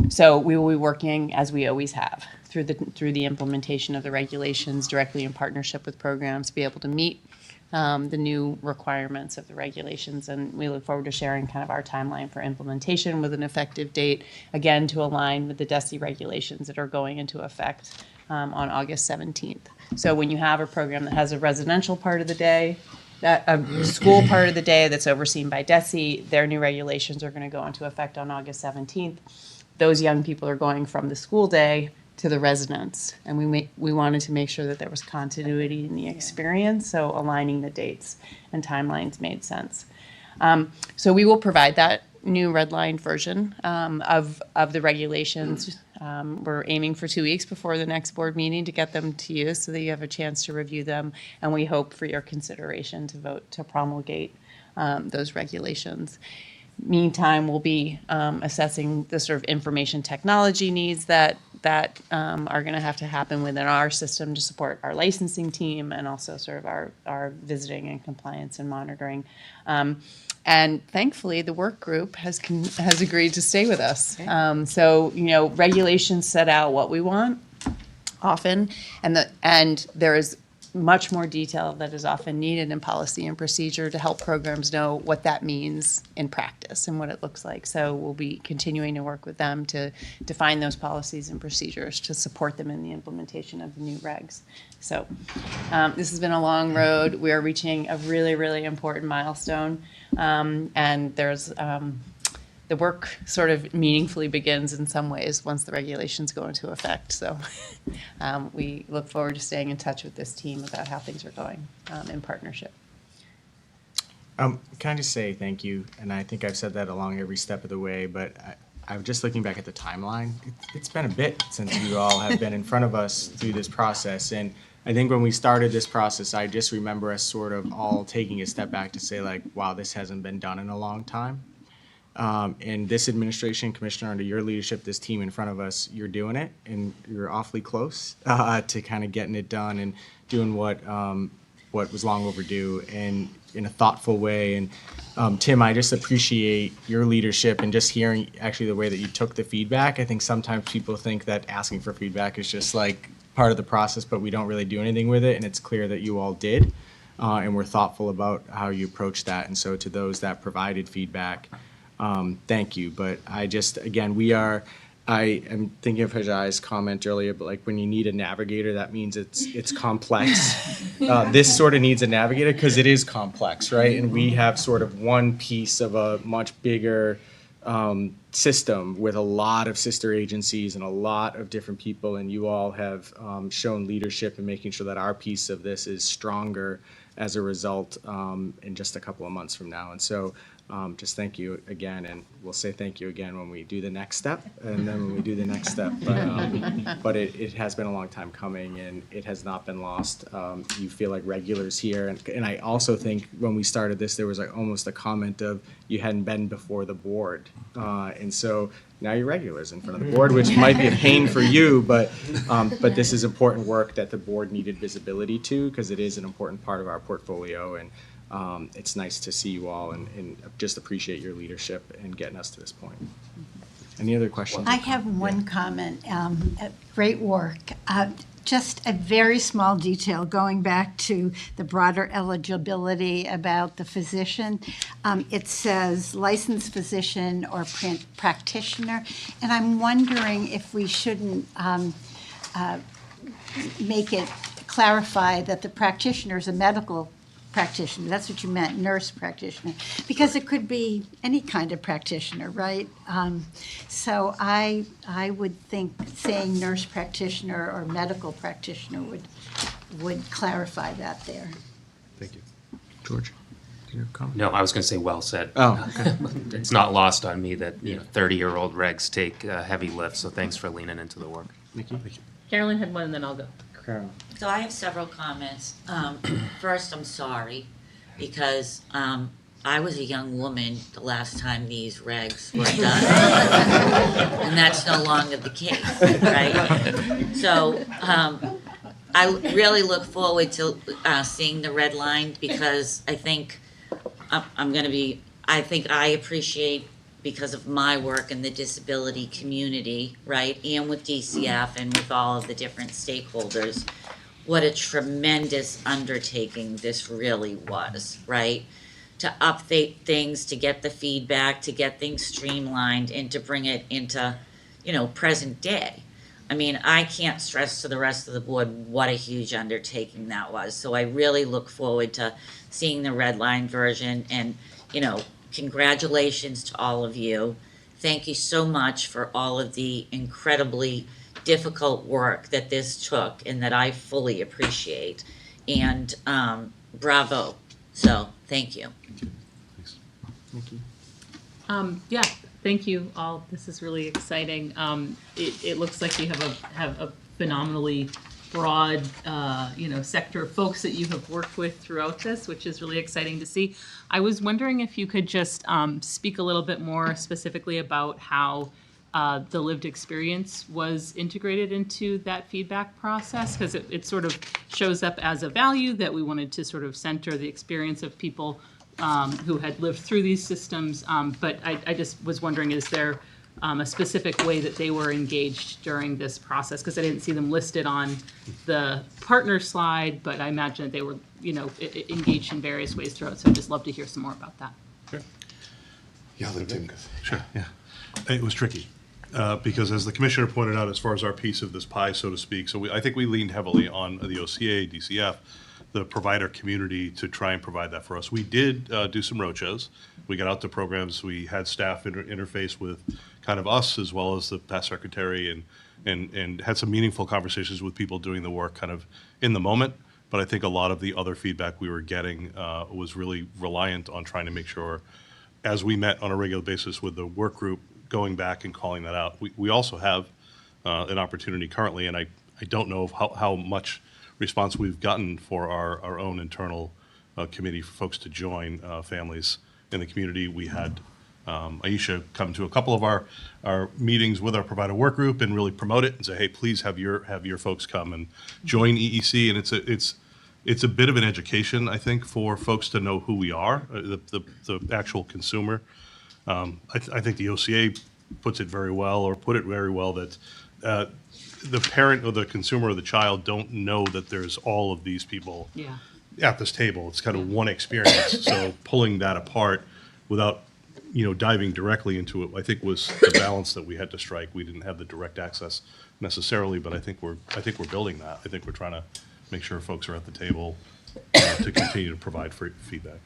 So we will be working, as we always have, through the implementation of the regulations directly in partnership with programs to be able to meet the new requirements of the regulations, and we look forward to sharing kind of our timeline for implementation with an effective date, again, to align with the DESE regulations that are going into effect on August 17th. So when you have a program that has a residential part of the day, that a school part of the day that's overseen by DESE, their new regulations are going to go into effect on August 17th. Those young people are going from the school day to the residents, and we wanted to make sure that there was continuity in the experience, so aligning the dates and timelines made sense. So we will provide that new redlined version of the regulations. We're aiming for 2 weeks before the next board meeting to get them to you so that you have a chance to review them, and we hope for your consideration to vote to promulgate those regulations. Meantime, we'll be assessing the sort of information technology needs that are going to have to happen within our system to support our licensing team and also sort of our visiting and compliance and monitoring. And thankfully, the work group has agreed to stay with us. So, you know, regulations set out what we want often, and there is much more detail that is often needed in policy and procedure to help programs know what that means in practice and what it looks like. So we'll be continuing to work with them to define those policies and procedures to support them in the implementation of the new regs. So this has been a long road. We are reaching a really, really important milestone. And there's the work sort of meaningfully begins in some ways once the regulations go into effect. So we look forward to staying in touch with this team about how things are going in partnership. Can I just say thank you? And I think I've said that along every step of the way, but I'm just looking back at the timeline. It's been a bit since you all have been in front of us through this process. And I think when we started this process, I just remember us sort of all taking a step back to say, like, wow, this hasn't been done in a long time. And this administration, Commissioner, under your leadership, this team in front of us, you're doing it, and you're awfully close to kind of getting it done and doing what was long overdue and in a thoughtful way. And Tim, I just appreciate your leadership and just hearing actually the way that you took the feedback. I think sometimes people think that asking for feedback is just like part of the process, but we don't really do anything with it, and it's clear that you all did, and we're thoughtful about how you approach that. And so to those that provided feedback, thank you. But I just, again, I am thinking of Hajai's comment earlier, but like when you need a navigator, that means it's complex. This sort of needs a navigator because it is complex, right? And we have sort of one piece of a much bigger system with a lot of sister agencies and a lot of different people, and you all have shown leadership in making sure that our piece of this is stronger as a result in just a couple of months from now. And so just thank you again, and we'll say thank you again when we do the next step, and then when we do the next step. But it has been a long time coming, and it has not been lost. You feel like regulars here, and I also think when we started this, there was like almost a comment of you hadn't been before the board, and so now you're regulars in front of the board, which might be a pain for you, but this is important work that the board needed visibility to, because it is an important part of our portfolio, and it's nice to see you all and just appreciate your leadership and getting us to this point. Any other questions? I have one comment. Great work. Just a very small detail going back to the broader eligibility about the physician. It says licensed physician or practitioner, and I'm wondering if we shouldn't make it clarify that the practitioner is a medical practitioner. That's what you meant, nurse practitioner, because it could be any kind of practitioner, right? So I would think saying nurse practitioner or medical practitioner would clarify that there. Thank you. George, do you have a comment? No, I was going to say well said. Oh, okay. It's not lost on me that 30-year-old regs take heavy lifts. So thanks for leaning into the work. Thank you. Carolyn had one, and then I'll go. Carol. So I have several comments. First, I'm sorry, because I was a young woman the last time these regs were done. And that's no longer the case, right? So I really look forward to seeing the red line, because I think I appreciate, because of my work in the disability community, right, and with DCF and with all of the different stakeholders, what a tremendous undertaking this really was, right? To update things, to get the feedback, to get things streamlined, and to bring it into, present day. I mean, I can't stress to the rest of the board what a huge undertaking that was. So I really look forward to seeing the red line version, and, congratulations to all of you. Thank you so much for all of the incredibly difficult work that this took, and that I fully appreciate. And bravo. So thank you. Thank you. Yeah, thank you all. This is really exciting. It looks like you have a phenomenally broad, sector of folks that you have worked with throughout this, which is really exciting to see. I was wondering if you could just speak a little bit more specifically about how the lived experience was integrated into that feedback process, because it sort of shows up as a value that we wanted to sort of center the experience of people who had lived through these systems. But I just was wondering, is there a specific way that they were engaged during this process? Because I didn't see them listed on the partner slide, but I imagine that they were, engaged in various ways throughout. So I'd just love to hear some more about that. Sure. Yeah, let Tim go. Sure, yeah. It was tricky, because as the commissioner pointed out, as far as our piece of this pie, so to speak, I think we leaned heavily on the OCA, DCF, the provider community to try and provide that for us. We did do some roadshows. We got out to programs. We had staff interface with kind of us as well as the past secretary, and had some meaningful conversations with people doing the work kind of in the moment. But I think a lot of the other feedback we were getting was really reliant on trying to make sure, as we met on a regular basis with the work group, going back and calling that out. We also have an opportunity currently, and I don't know how much response we've gotten for our own internal committee for folks to join families in the community. We had Aisha come to a couple of our meetings with our provider work group and really promote it and say, hey, please have your folks come and join EEC. And it's a bit of an education, I think, for folks to know who we are, the actual consumer. I think the OCA puts it very well, or put it very well, that the parent or the consumer or the child don't know that there's all of these people at this table. It's kind of one experience. So pulling that apart without diving directly into it, I think was the balance that we had to strike. We didn't have the direct access necessarily, but I think we're building that. I think we're trying to make sure folks are at the table to continue to provide feedback.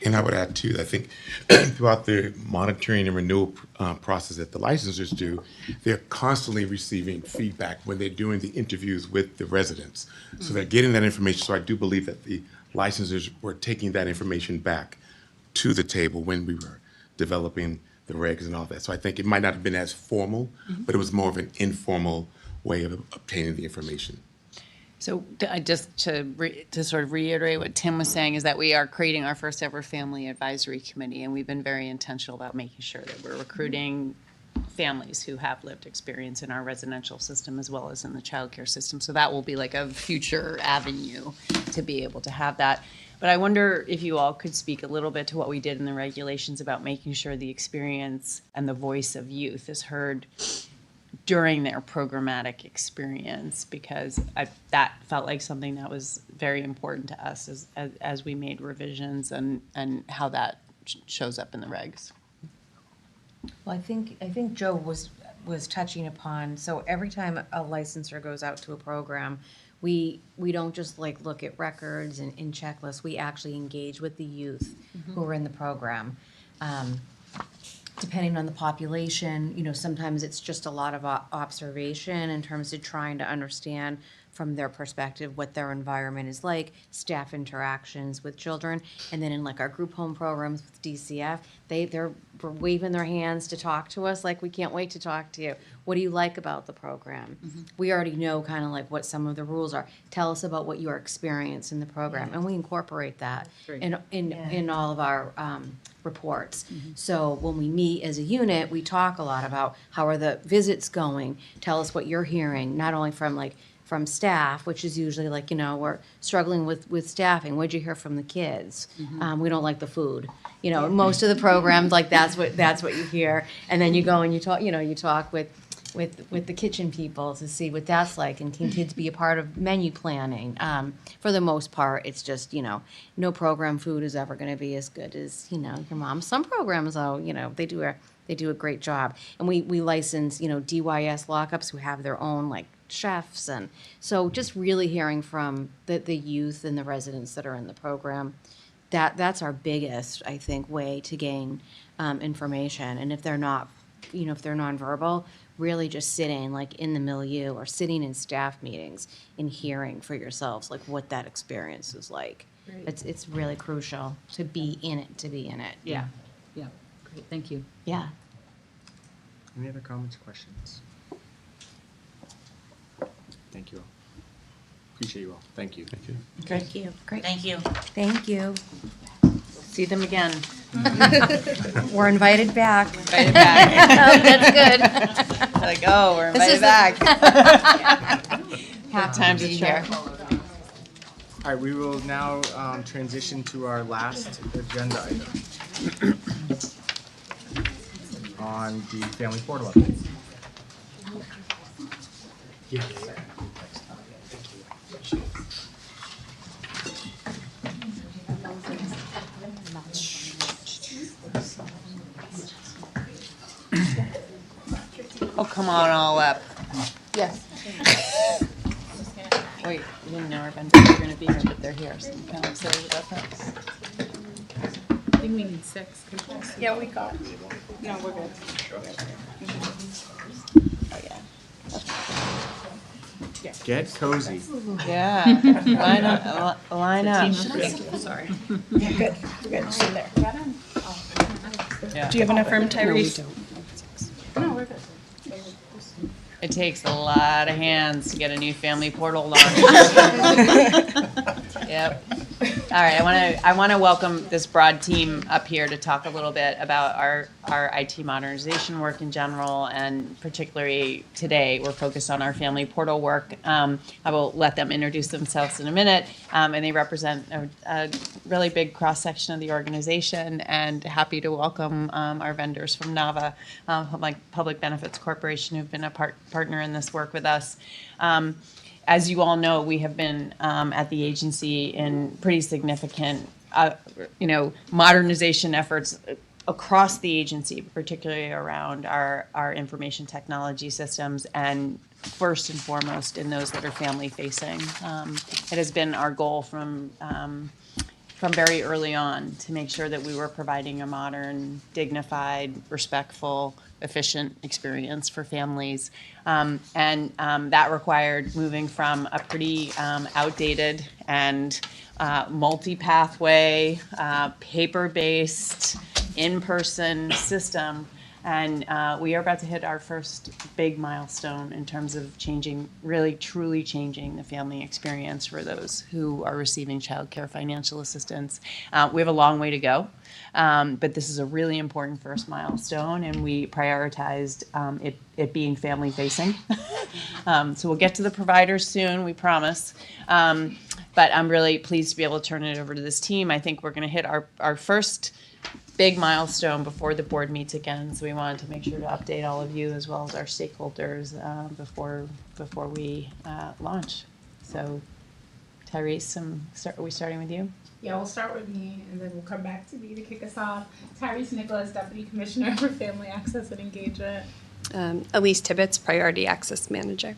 And I would add too, I think throughout the monitoring and renewal process that the licensors do, they're constantly receiving feedback when they're doing the interviews with the residents. So they're getting that information. So I do believe that the licensors were taking that information back to the table when we were developing the regs and all that. So I think it might not have been as formal, but it was more of an informal way of obtaining the information. So just to sort of reiterate what Tim was saying is that we are creating our first ever family advisory committee, and we've been very intentional about making sure that we're recruiting families who have lived experience in our residential system as well as in the childcare system. So that will be like a future avenue to be able to have that. But I wonder if you all could speak a little bit to what we did in the regulations about making sure the experience and the voice of youth is heard during their programmatic experience, because that felt like something that was very important to us as we made revisions and how that shows up in the regs. Well, I think Joe was touching upon, so every time a licensor goes out to a program, we don't just like look at records and checklists, we actually engage with the youth who are in the program. Depending on the population, you know, sometimes it's just a lot of observation in terms of trying to understand from their perspective what their environment is like, staff interactions with children, and then in like our group home programs with DCF, they're waving their hands to talk to us like, we can't wait to talk to you. What do you like about the program? We already know kind of like what some of the rules are. Tell us about what your experience in the program, and we incorporate that in all of our reports. So when we meet as a unit, we talk a lot about how are the visits going. Tell us what you're hearing, not only from staff, which is usually like, you know, we're struggling with staffing. What'd you hear from the kids? We don't like the food. You know, most of the programs, like that's what you hear. And then you go and you talk with the kitchen people to see what that's like, and can kids be a part of menu planning? For the most part, it's just, you know, no program food is ever going to be as good as, you know, your mom. Some programs, though, you know, they do a great job. And we license, you know, DYS lockups who have their own like chefs, and so just really hearing from the youth and the residents that are in the program. That's our biggest, I think, way to gain information. And if they're not, you know, if they're nonverbal, really just sitting like in the milieu or sitting in staff meetings and hearing for yourselves like what that experience is like. Great. It's really crucial to be in it. Yeah. Great, thank you. Yeah. Any other comments, questions? Thank you all. Appreciate you all. Thank you. Thank you. Thank you. Great. Thank you. Thank you. See them again. We're invited back. Invited back. Oh, that's good. Like, oh, we're This invited is back. Happy Time to to be share. All right, we will now transition to our last agenda item on the family portal update. Yeah. Oh, come on, all up. Yes. Wait, we didn't know our vendors were going to be here, but they're here, so I'm kind of excited about that. I think we need 6. Yeah, we got. No, we're good. Oh, yeah. Get cozy. Yeah. Line up. Sorry. Yeah, good. We're good. Sit there. Yeah. Do you have enough room, Tyrese? No, we're good. It takes a lot of hands to get a new family portal launched. Yep. All right, I want to welcome this broad team up here to talk a little bit about our IT modernization work in general, and particularly today we're focused on our family portal work. I will let them introduce themselves in a minute, and they represent a really big cross section of the organization. And happy to welcome our vendors from NAVA, Public Benefits Corporation, who've been a partner in this work with us. As you all know, we have been at the agency in pretty significant, modernization efforts across the agency, particularly around our information technology systems, and first and foremost in those that are family facing. It has been our goal from from very early on to make sure that we were providing a modern, dignified, respectful, efficient experience for families. That required moving from a pretty outdated and multi-pathway, paper-based, in-person system. And we are about to hit our first big milestone in terms of changing, really truly changing the family experience for those who are receiving child care financial assistance. We have a long way to go, but this is a really important first milestone, and we prioritized it being family facing. So we'll get to the providers soon, we promise. But I'm really pleased to be able to turn it over to this team. I think we're going to hit our first big milestone before the board meets again, so we wanted to make sure to update all of you as well as our stakeholders before we launch. So, Tyrese, are we starting with you? Yeah, we'll start with me, and then we'll come back to me to kick us off. Tyrese Nicholas, Deputy Commissioner for Family Access and Engagement. Elise Tibbetts, Priority Access Manager.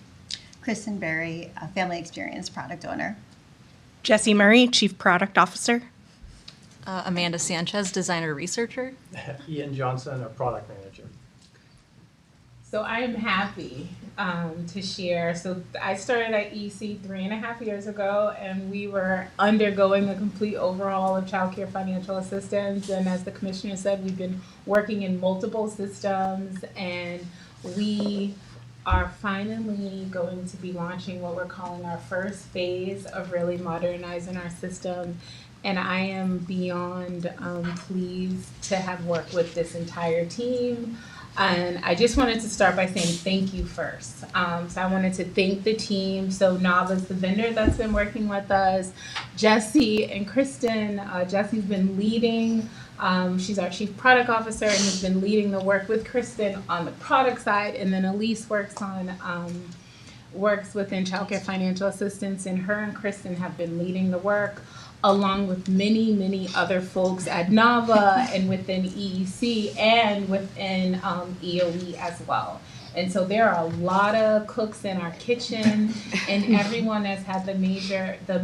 Kristen Berry, Family Experience Product Owner. Jessie Murray, Chief Product Officer. Amanda Sanchez, Designer Researcher. Ian Johnson, a Product Manager. So I am happy to share. So I started at EC 3.5 years ago, and we were undergoing a complete overhaul of child care financial assistance. And as the commissioner said, we've been working in multiple systems, and we are finally going to be launching what we're calling our first phase of really modernizing our system. And I am beyond pleased to have worked with this entire team. And I just wanted to start by saying thank you first. So I wanted to thank the team. So Nava's the vendor that's been working with us. Jessie and Kristen. Jessie's been leading. She's our Chief Product Officer and has been leading the work with Kristen on the product side. And then Elise works within Child Care Financial Assistance. And her and Kristen have been leading the work, along with many, many other folks at NAVA and within EEC and within EOE as well. And so there are a lot of cooks in our kitchen, and everyone has had the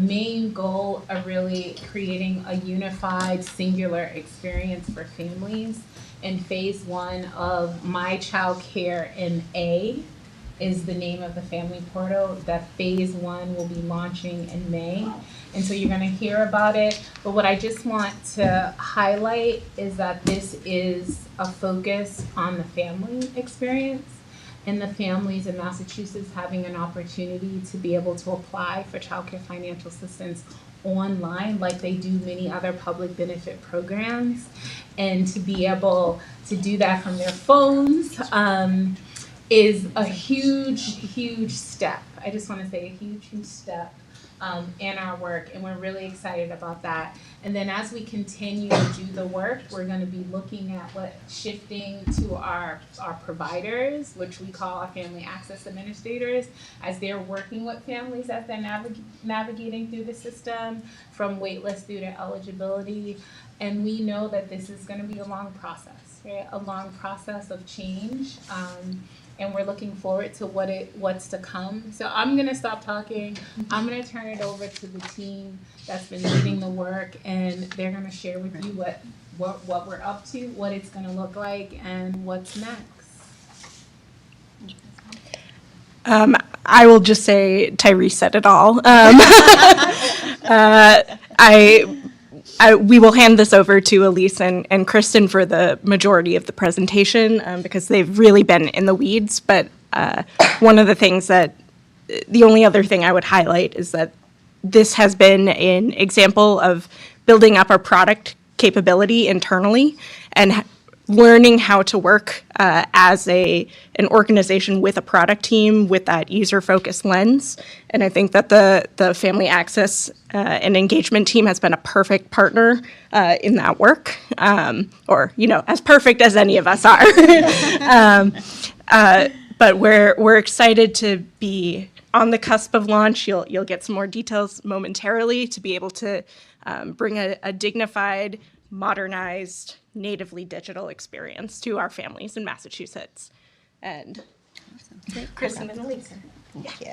main goal of really creating a unified, singular experience for families. And phase one of My Child Care in A is the name of the family portal that phase one will be launching in May. And so you're going to hear about it. But what I just want to highlight is that this is a focus on the family experience and the families in Massachusetts having an opportunity to be able to apply for child care financial assistance online like they do many other public benefit programs, and to be able to do that from their phones is a huge, huge step. I just want to say a huge, huge step in our work, and we're really excited about that. And then as we continue to do the work, we're going to be looking at shifting to our providers, which we call our family access administrators, as they're working with families as they're navigating through the system, from waitlist through to eligibility. And we know that this is going to be a long process, right? A long process of change. And we're looking forward to what's to come. So I'm gonna stop talking. I'm gonna turn it over to the team that's been leading the work, and they're gonna share with you what we're up to, what it's gonna look like, and what's next. I will just say Tyrese said it all. We will hand this over to Elise and Kristen for the majority of the presentation because they've really been in the weeds. But one of the things the only other thing I would highlight is that this has been an example of building up our product capability internally and learning how to work as an organization with a product team with that user-focused lens. And I think that the Family Access and Engagement team has been a perfect partner in that work, or, as perfect as any of us are. But we're excited to be on the cusp of launch. You'll get some more details momentarily to be able to bring a dignified, modernized, natively digital experience to our families in Massachusetts. And Kristen and Elise. Thank you.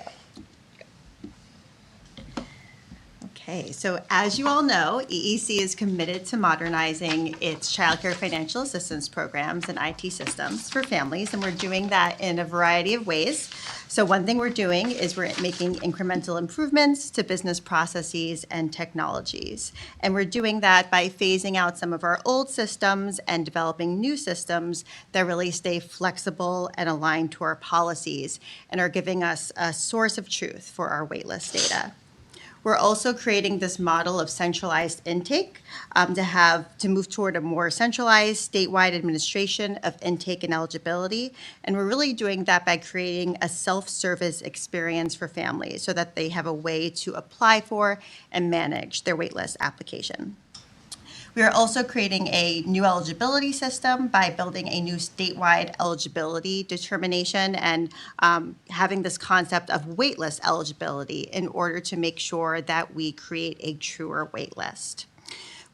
Okay, so as you all know, EEC is committed to modernizing its childcare financial assistance programs and IT systems for families, and we're doing that in a variety of ways. So one thing we're doing is we're making incremental improvements to business processes and technologies. And we're doing that by phasing out some of our old systems and developing new systems that really stay flexible and aligned to our policies and are giving us a source of truth for our waitlist data. We're also creating this model of centralized intake to move toward a more centralized statewide administration of intake and eligibility. And we're really doing that by creating a self-service experience for families so that they have a way to apply for and manage their waitlist application. We are also creating a new eligibility system by building a new statewide eligibility determination and having this concept of waitlist eligibility in order to make sure that we create a truer waitlist.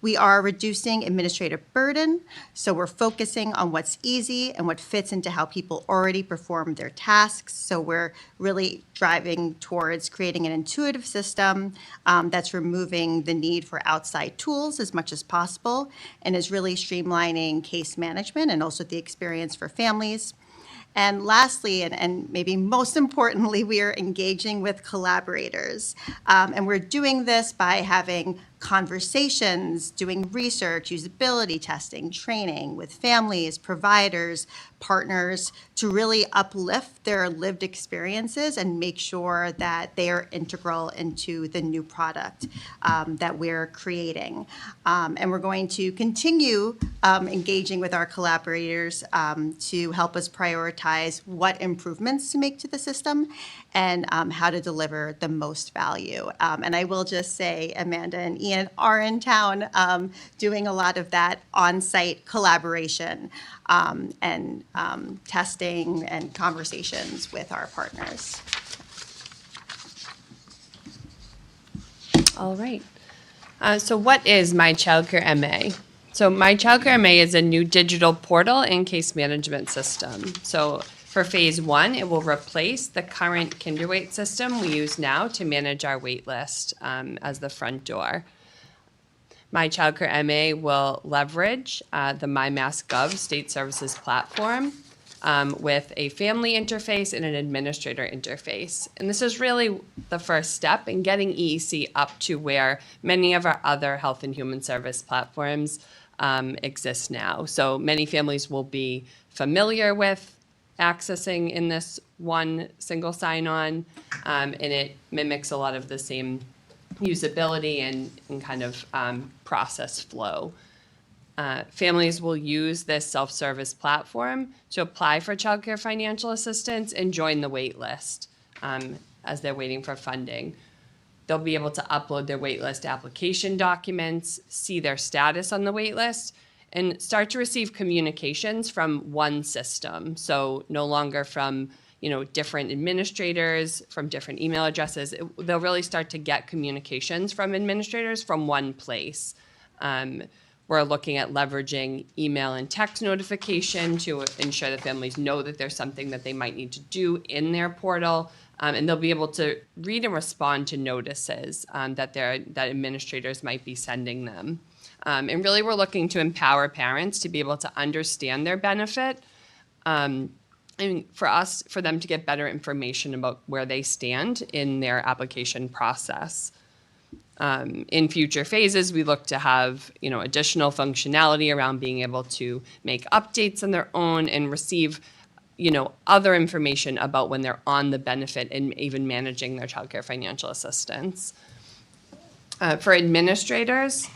We are reducing administrative burden, so we're focusing on what's easy and what fits into how people already perform their tasks. So we're really driving towards creating an intuitive system that's removing the need for outside tools as much as possible and is really streamlining case management and also the experience for families. And lastly, and maybe most importantly, we are engaging with collaborators. And we're doing this by having conversations, doing research, usability testing, training with families, providers, partners to really uplift their lived experiences and make sure that they are integral into the new product that we're creating. And we're going to continue engaging with our collaborators to help us prioritize what improvements to make to the system and how to deliver the most value. And I will just say, Amanda and Ian are in town doing a lot of that on-site collaboration and testing and conversations with our partners. All right. So what is My Childcare MA? So My Childcare MA is a new digital portal and case management system. So for phase one, it will replace the current KinderWait system we use now to manage our wait list as the front door. My Childcare MA will leverage the MyMassGov state services platform with a family interface and an administrator interface. And this is really the first step in getting EEC up to where many of our other health and human service platforms exist now. So many families will be familiar with accessing in this one single sign-on, and it mimics a lot of the same usability and kind of process flow. Families will use this self-service platform to apply for childcare financial assistance and join the wait list as they're waiting for funding. They'll be able to upload their wait list application documents, see their status on the wait list, and start to receive communications from one system. So no longer from different administrators, from different email addresses. They'll really start to get communications from administrators from one place. We're looking at leveraging email and text notification to ensure that families know that there's something that they might need to do in their portal. And they'll be able to read and respond to notices that administrators might be sending them. And really, we're looking to empower parents to be able to understand their benefit and for them to get better information about where they stand in their application process. In future phases, we look to have additional functionality around being able to make updates on their own and receive other information about when they're on the benefit and even managing their childcare financial assistance. For administrators,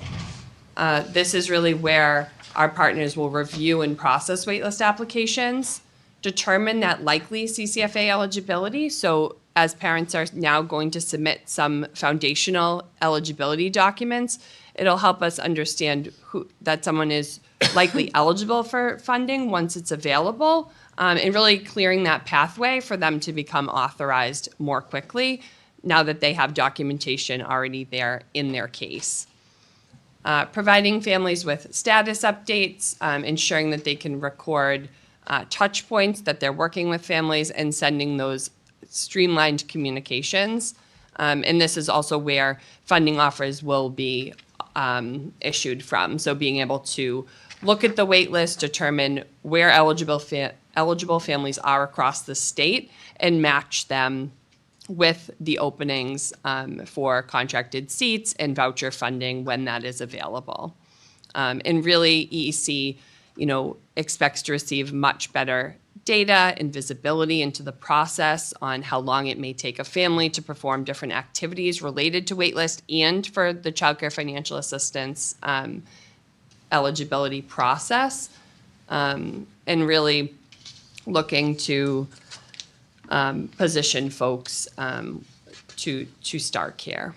this is really where our partners will review and process waitlist applications, determine that likely CCFA eligibility. So as parents are now going to submit some foundational eligibility documents, it'll help us understand that someone is likely eligible for funding once it's available, and really clearing that pathway for them to become authorized more quickly now that they have documentation already there in their case. Providing families with status updates, ensuring that they can record touch points that they're working with families and sending those streamlined communications And this is also where funding offers will be issued from. So being able to look at the wait list, determine where eligible families are across the state, and match them with the openings for contracted seats and voucher funding when that is available. And really, EEC, expects to receive much better data and visibility into the process on how long it may take a family to perform different activities related to waitlist and for the Child Care Financial Assistance eligibility process, and really looking to position folks to start care.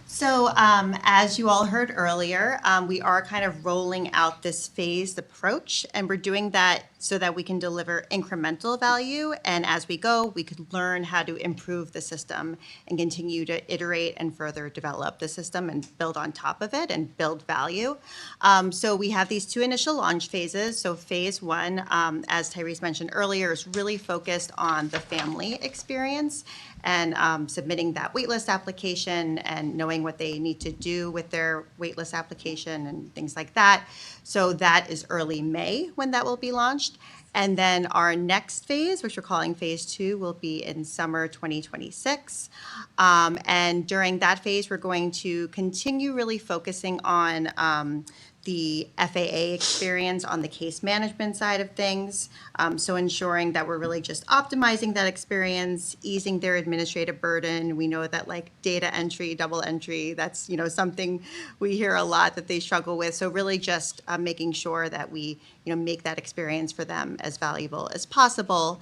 So as you all heard earlier, we are kind of rolling out this phased approach, and we're doing that so that we can deliver incremental value. And as we go, we could learn how to improve the system and continue to iterate and further develop the system and build on top of it and build value. So we have these two initial launch phases. So phase one, as Tyrese mentioned earlier, is really focused on the family experience and submitting that waitlist application and knowing what they need to do with their waitlist application and things like that. So that is early May when that will be launched. And then our next phase, which we're calling phase two, will be in summer 2026. And during that phase, we're going to continue really focusing on the FAA experience on the case management side of things. So ensuring that we're really just optimizing that experience, easing their administrative burden. We know that like data entry, double entry, that's something we hear a lot that they struggle with. So really just making sure that we make that experience for them as valuable as possible.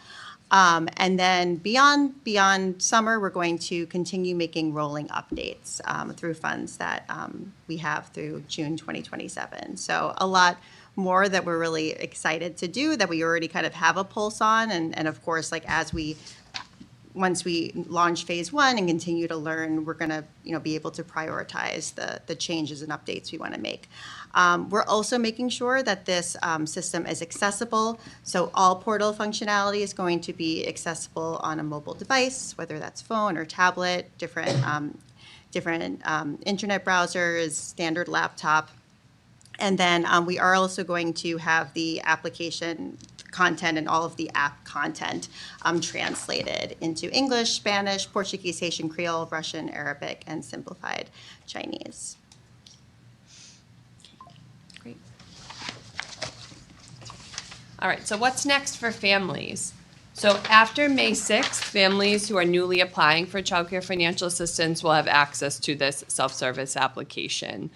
And then beyond summer, we're going to continue making rolling updates through funds that we have through June 2027. So a lot more that we're really excited to do that we already kind of have a pulse on. And of course, like once we launch phase one and continue to learn, we're going to be able to prioritize the changes and updates we want to make. We're also making sure that this system is accessible. So all portal functionality is going to be accessible on a mobile device, whether that's phone or tablet, different internet browsers, standard laptop. And then we are also going to have the application content and all of the app content translated into English, Spanish, Portuguese, Haitian, Creole, Russian, Arabic, and simplified Chinese. Great. All right, so what's next for families? So after May 6th, families who are newly applying for Child Care Financial Assistance will have access to this self-service application.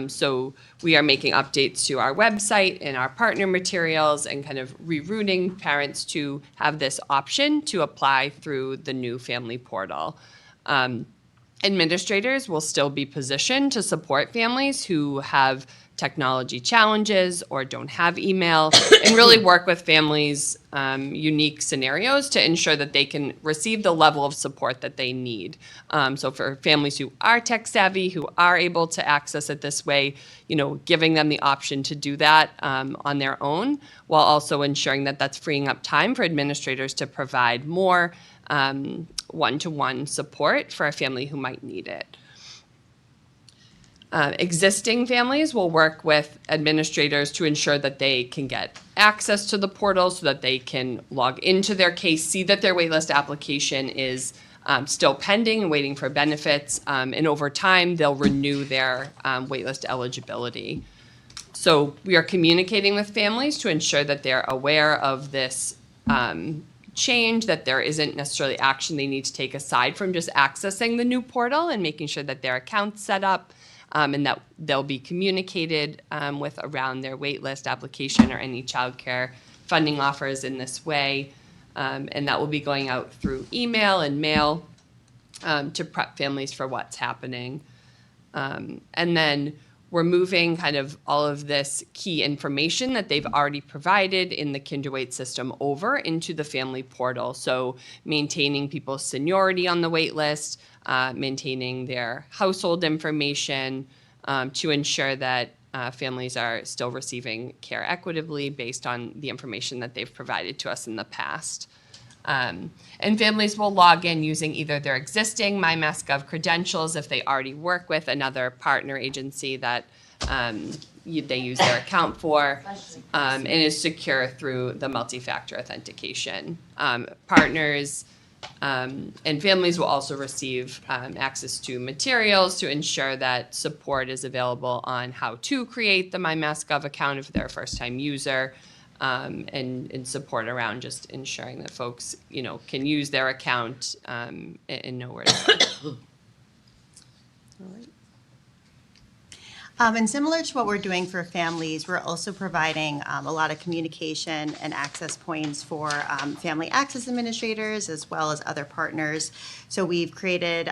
So we are making updates to our website and our partner materials and kind of rerouting parents to have this option to apply through the new family portal. Administrators will still be positioned to support families who have technology challenges or don't have email, and really work with families' unique scenarios to ensure that they can receive the level of support that they need. So for families who are tech savvy, who are able to access it this way, giving them the option to do that on their own, while also ensuring that that's freeing up time for administrators to provide more one-to-one support for a family who might need it. Existing families will work with administrators to ensure that they can get access to the portal so that they can log into their case, see that their waitlist application is still pending and waiting for benefits, and over time they'll renew their waitlist eligibility. So we are communicating with families to ensure that they're aware of this change, that there isn't necessarily action they need to take aside from just accessing the new portal and making sure that their account's set up, and that they'll be communicated with around their waitlist application or any childcare funding offers in this way. And that will be going out through email and mail to prep families for what's happening. And then we're moving kind of all of this key information that they've already provided in the KinderWait system over into the family portal. So maintaining people's seniority on the wait list, maintaining their household information to ensure that families are still receiving care equitably based on the information that they've provided to us in the past. And families will log in using either their existing MyMassGov credentials if they already work with another partner agency that they use their account for, and is secure through the multi-factor authentication. Partners and families will also receive access to materials to ensure that support is available on how to create the MyMassGov account if they're a first-time user, and support around just ensuring that folks, can use their account and know where to go. And similar to what we're doing for families, we're also providing a lot of communication and access points for family access administrators as well as other partners. So we've created,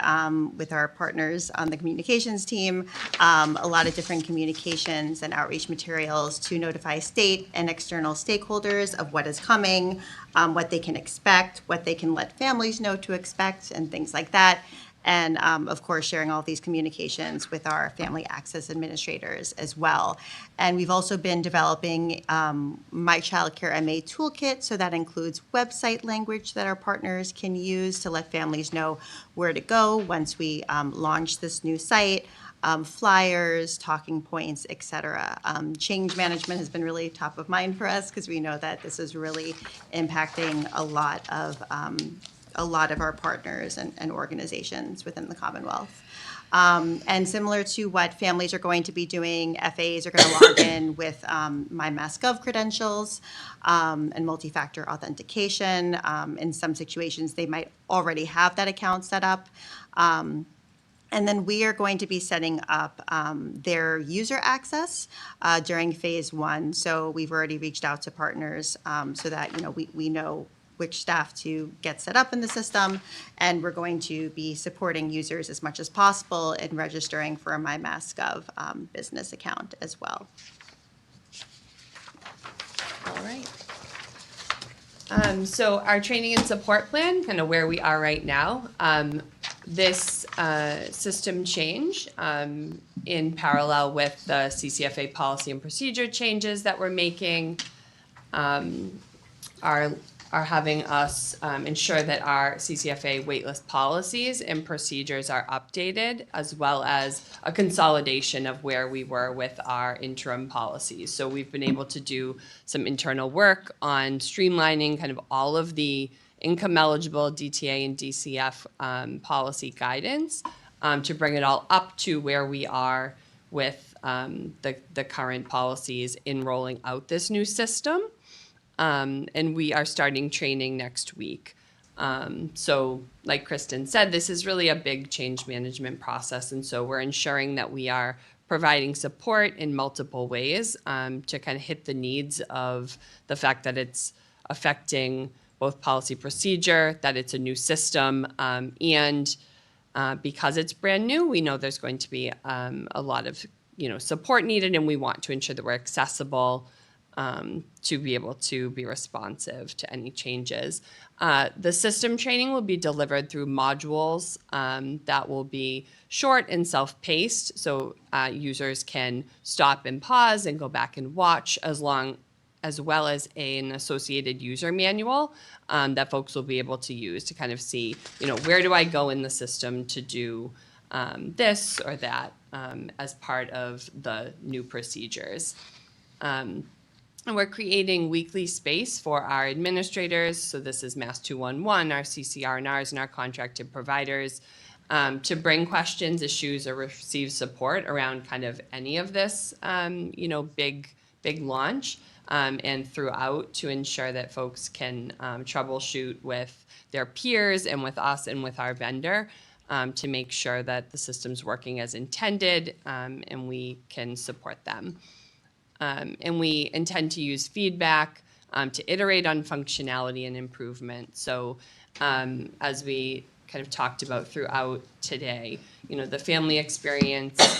with our partners on the communications team, a lot of different communications and outreach materials to notify state and external stakeholders of what is coming, what they can expect, what they can let families know to expect, and things like that. And of course, sharing all these communications with our family access administrators as well. And we've also been developing My Child Care MA Toolkit, so that includes website language that our partners can use to let families know where to go once we launch this new site. Flyers, talking points, et cetera. Change management has been really top of mind for us because we know that this is really impacting a lot of our partners and organizations within the Commonwealth. And similar to what families are going to be doing, FAs are going to log in with MyMassGov credentials and multi-factor authentication. In some situations, they might already have that account set up. And then we are going to be setting up their user access during phase 1. So we've already reached out to partners so that we know which staff to get set up in the system, and we're going to be supporting users as much as possible in registering for a MyMassGov business account as well. All right. So our training and support plan, kind of where we are right now. This system change in parallel with the CCFA policy and procedure changes that we're making are having us ensure that our CCFA waitlist policies and procedures are updated, as well as a consolidation of where we were with our interim policies. So we've been able to do some internal work on streamlining kind of all of the income eligible DTA and DCF policy guidance to bring it all up to where we are with the current policies in rolling out this new system. And we are starting training next week. So like Kristen said, this is really a big change management process. And so we're ensuring that we are providing support in multiple ways to kind of hit the needs of the fact that it's affecting both policy procedure, that it's a new system, and because it's brand new, we know there's going to be a lot of support needed, and we want to ensure that we're accessible to be able to be responsive to any changes. The system training will be delivered through modules that will be short and self-paced, so users can stop and pause and go back and watch, as well as an associated user manual that folks will be able to use to kind of see, where do I go in the system to do this or that as part of the new procedures. And we're creating weekly space for our administrators. So this is Mass 211, our CCR&Rs, and our contracted providers to bring questions, issues, or receive support around kind of any of this, big launch, and throughout to ensure that folks can troubleshoot with their peers and with us and with our vendor to make sure that the system's working as intended and we can support them. And we intend to use feedback to iterate on functionality and improvement. So as we kind of talked about throughout today, the family experience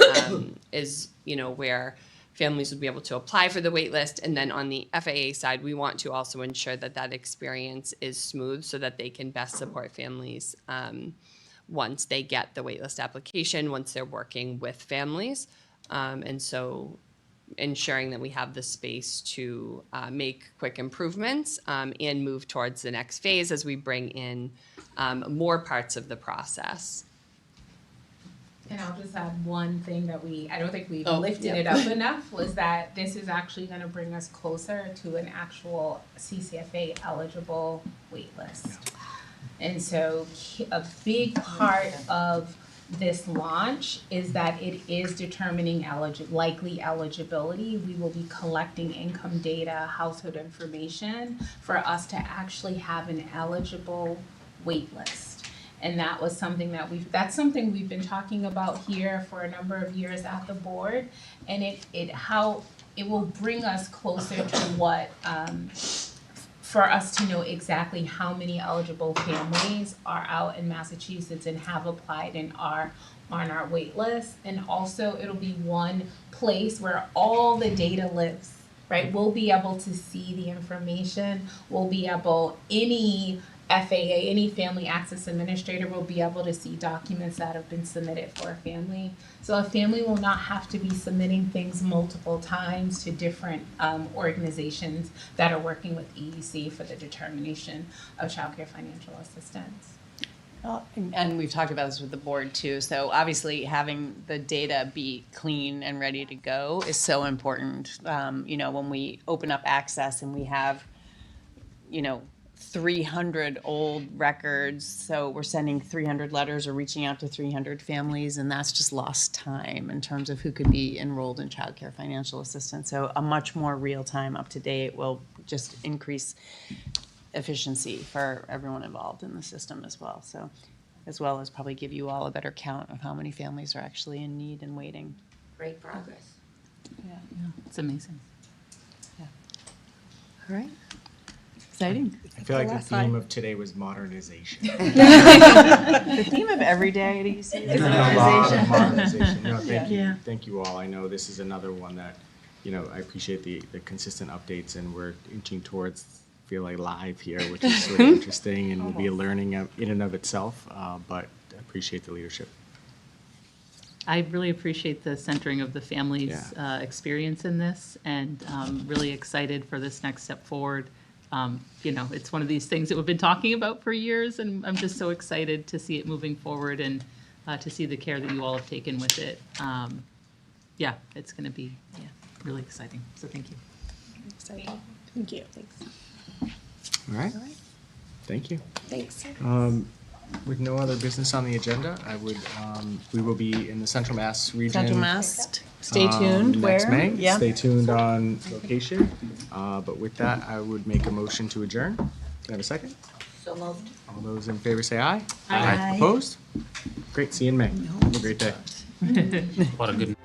is, where families would be able to apply for the wait list. And then on the FAA side, we want to also ensure that that experience is smooth so that they can best support families once they get the waitlist application, once they're working with families. And so ensuring that we have the space to make quick improvements and move towards the next phase as we bring in more parts of the process. And I'll just add one thing that I don't think we've Oh, lifted yeah. it up enough, was that this is actually gonna bring us closer to an actual CCFA eligible wait list. And so a big part of this launch is that it is determining likely eligibility. We will be collecting income data, household information for us to actually have an eligible wait list. And that was something that's something we've been talking about here for a number of years at the board. And it will bring us closer to what, for us to know exactly how many eligible families are out in Massachusetts and have applied and are on our wait list. And also it'll be one place where all the data lives, right? We'll be able to see the information. We'll be able, any FAA, any family access administrator will be able to see documents that have been submitted for a family. So a family will not have to be submitting things multiple times to different organizations that are working with EEC for the determination of childcare financial assistance. And we've talked about this with the board too. So obviously having the data be clean and ready to go is so important. When we open up access and we have, 300 old records, so we're sending 300 letters or reaching out to 300 families, and that's just lost time in terms of who could be enrolled in childcare financial assistance. So a much more real-time, up-to-date will just increase efficiency for everyone involved in the system as well. So, as well as probably give you all a better count of how many families are actually in need and waiting. Great progress. Yeah. It's amazing. Yeah. All right. Exciting. I feel like the theme of today was modernization. The theme of every day at EC is modernization. Modernization. No, thank you. Yeah. Thank you all. I know this is another one that, I appreciate the consistent updates, and we're inching towards feel like live here, which is sort of interesting and will be a learning in and of itself, but I appreciate the leadership. I really appreciate the centering of the family's experience in this, and really excited for this next step forward. It's one of these things that we've been talking about for years, and I'm just so excited to see it moving forward and to see the care that you all have taken with it. It's going to be really exciting. So thank you. Exciting. Thank you. Thanks. All right. Thank you. Thanks. With no other business on the agenda, we will be in the Central Mass region. Central Mass. Stay tuned. Next Where? May. Yeah. Stay tuned on location. But with that, I would make a motion to adjourn. Can I have a second? So moved. All those in favor say aye. Aye. Opposed? Great. See you in May. Have a great day. What a good.